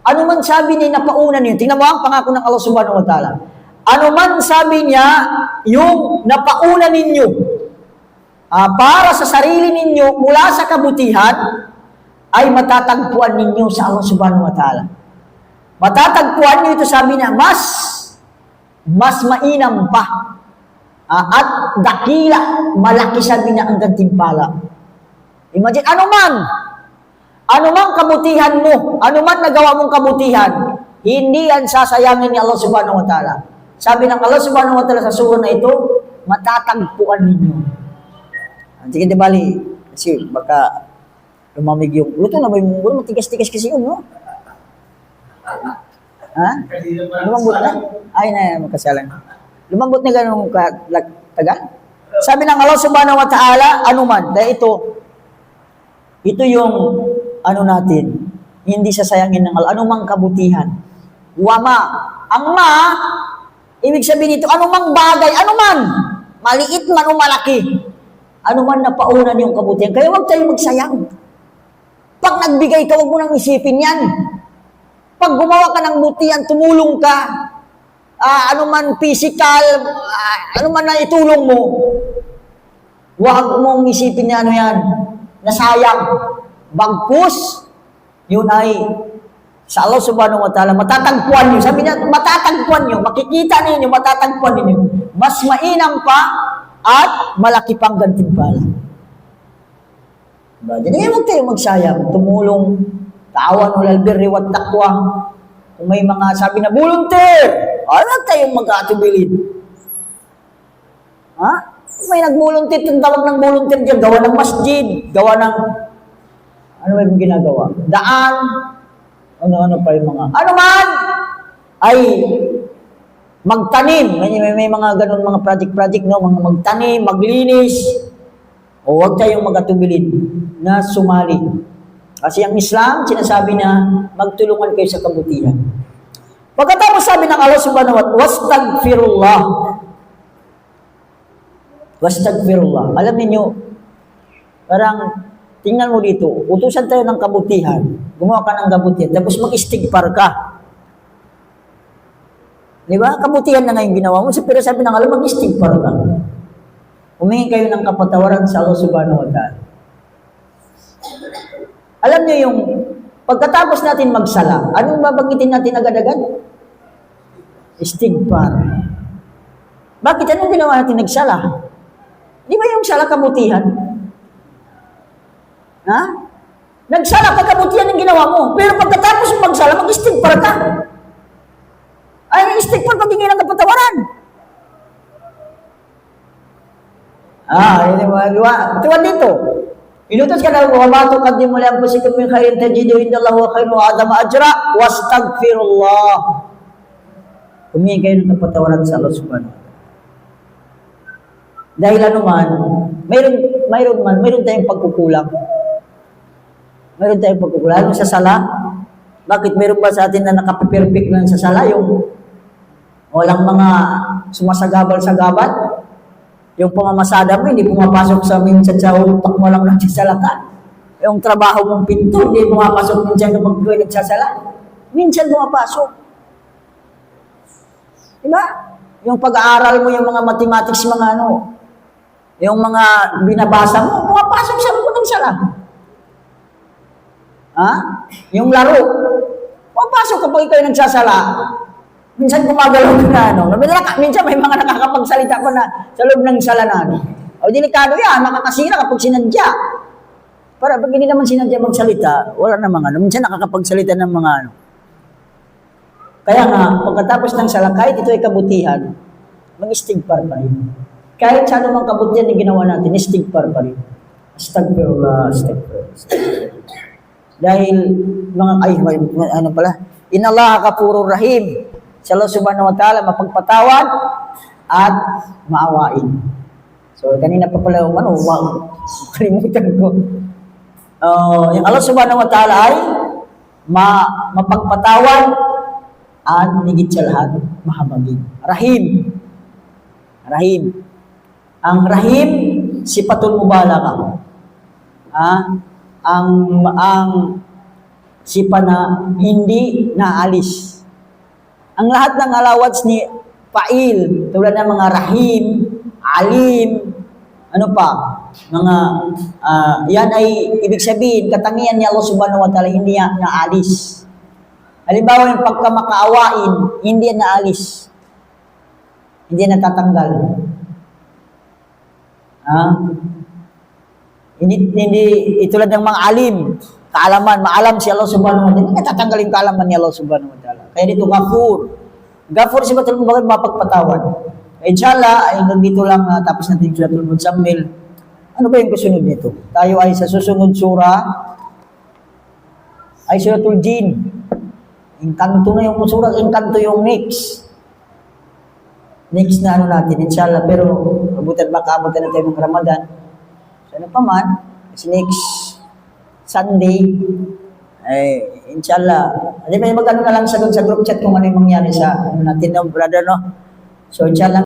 Ano man sabi niya napauna niyo, tingnan mo ang pangako ng Allah subhanahu wa ta'ala. Ano man sabi niya, yung napauna ninyo, para sa sarili ninyo mula sa kabutihan, ay matatagpuan ninyo sa Allah subhanahu wa ta'ala. Matatagpuan niyo ito, sabi niya, mas mainam pa. At dakila, malaki sabi niya ang gantimpala. Imagine, anumang kabutihan mo, anuman nagawa mong kabutihan, hindi yan sasayangin ni Allah subhanahu wa ta'ala. Sabi ng Allah subhanahu wa ta'ala sa surah na ito, matatagpuan ninyo. Sige, di bali, kasi baka lumamig yung, luto na ba yung munggo? Matigas-tigas kasi yun, no? Ha? Lumambot na? Ay, magkasalan. Lumambot na ganun tagal? Sabi ng Allah subhanahu wa ta'ala, anuman, dahil ito yung, natin, hindi sasayangin ng Allah, anumang kabutihan. Wama, ang ibig sabihin ito, anumang bagay, anuman, maliit man o malaki, anuman na paunan yung kabutihan. Kaya huwag tayo magsayang. Pag nagbigay ka, huwag mo nang isipin yan. Pag gumawa ka ng butihan, tumulong ka, anuman physical, anuman na itulong mo, huwag mong isipin na yan, nasayang. Bagkus, yun ay sa Allah subhanahu wa ta'ala, matatagpuan nyo. Sabi niya, matatagpuan nyo, makikita ninyo, matatagpuan ninyo. Mas mainam pa at malaki pang gantimpala. Jadi huwag tayo magsayang, tumulong, taawan ulal birri wat taqwa. Kung may mga sabi na volunteer, huwag tayong mag-aatubilin. Ha? Kung may nag-volunteer, tawag ng volunteer dyan, gawa ng masjid, gawa ng, ano ba yung ginagawa? Daan, ano pa yung mga, ano man, ay magtanim. May mga ganun, mga project, no? Mga magtanim, maglinis, o huwag tayong mag-atubilin na sumali. Kasi ang Islam, sinasabi na magtulungan kayo sa kabutihan. Pagkatapos sabi ng Allah subhanahu wa ta'ala, wastagfirullah. Alam niyo, parang, tingnan mo dito, utusan tayo ng kabutihan, gumawa ka ng kabutihan, tapos mag-istighfar ka. Di ba? Kabutihan na ngayon ginawa mo, pero sabi ng Allah, mag-istighfar ka. Humingi kayo ng kapatawaran sa Allah subhanahu wa ta'ala. Alam niyo yung, pagkatapos natin magsala, anong babanggitin natin agad-agad? Istighfar. Bakit? Anong ginawa natin nagsala? Di ba yung sala kabutihan? Ha? Nagsala ka, kabutihan ang ginawa mo. Pero pagkatapos mo magsala, mag-istighfar ka. Ay, istighfar paghingi ng kapatawaran. Tuwan dito. Inutos ka na, وَمَا تُقَدِّمُوا لِأَنفُسِكُم مِّنْ خَيْرٍ تَجِدُوهُ عِندَ اللَّهِ وَخَيْرٌ وَأَعْظَمَ أَجْرًا وَاسْتَغْفِرُوا اللَّهَ. Humingi kayo ng kapatawaran sa Allah subhanahu wa ta'ala. Dahil ano man, mayroon tayong pagkukulang. Mayroon tayong pagkukulang. Lalo sa sala, bakit mayroon ba sa atin na nakapiperfect lang sa sala? Yung walang mga sumasagabal-sagabal. Yung pamamasada mo, hindi pumapasok sa minsan sa utak mo lang nagsasalakan. Yung trabaho mong pinto, hindi pumapasok minsan kapag kayo nagsasala. Minsan pumapasok. Diba? Yung pag-aaral mo, yung mga mathematics, mga ano, yung mga binabasa mo, pumapasok sa loob ng sala. Ha? Yung laro, pumapasok kapag kayo nagsasala. Minsan gumagalaw ka na, ano. Minsan may mga nakakapagsalita ko na sa loob ng sala na, ano. O, delikado yan, makakasira kapag sinadya. Para pag hindi naman sinadya magsalita, wala namang ano. Minsan nakakapagsalita ng mga ano. Kaya nga, pagkatapos ng sala, kahit ito ay kabutihan, mag-istighfar pa rin. Kahit sa anumang kabutihan na ginawa natin, istighfar pa rin. Astagfirullah, astagfirullah. Dahil, ano pala, Innallaha Ghafurur Rahim. Si Allah subhanahu wa ta'ala mapagpatawad at maawain. So, kanina pa pala, kalimutan ko. Yung Allah subhanahu wa ta'ala ay mapagpatawad at higit sa lahat, mahabagin. Rahim. Rahim. Ang Rahim, sipatul mubalagha. Ang sipa na hindi naalis. Ang lahat ng allowance ni Fa'il, tulad ng mga Rahim, Alim, ano pa, mga, yan ay ibig sabihin, katangian ni Allah subhanahu wa ta'ala, hindi niya naalis. Halimbawa, yung pagkamakaawain, hindi yan naalis. Hindi yan natatanggal. Hindi, itulad ng mga alim, kaalaman, maalam si Allah subhanahu wa ta'ala, hindi natatanggal yung kaalaman ni Allah subhanahu wa ta'ala. Kaya dito, Ghafur. Ghafur si Batul Mubagad, mapagpatawad. Inshallah, ay dito lang, tapos natin yung Suratul Muzzammil. Ano ba yung kasunod nito? Tayo ay sa susunod surah, ay Suratul Jin. Inkanto na yung surah, inkanto yung next. Next na ano natin, inshallah. Pero, abutan na tayo ng Ramadan. So, ano pa man, kasi next Sunday, inshallah. Hindi ba mag-ano na lang sa group chat kung ano yung mangyari sa ano natin, no, brother, no? So, inshallah.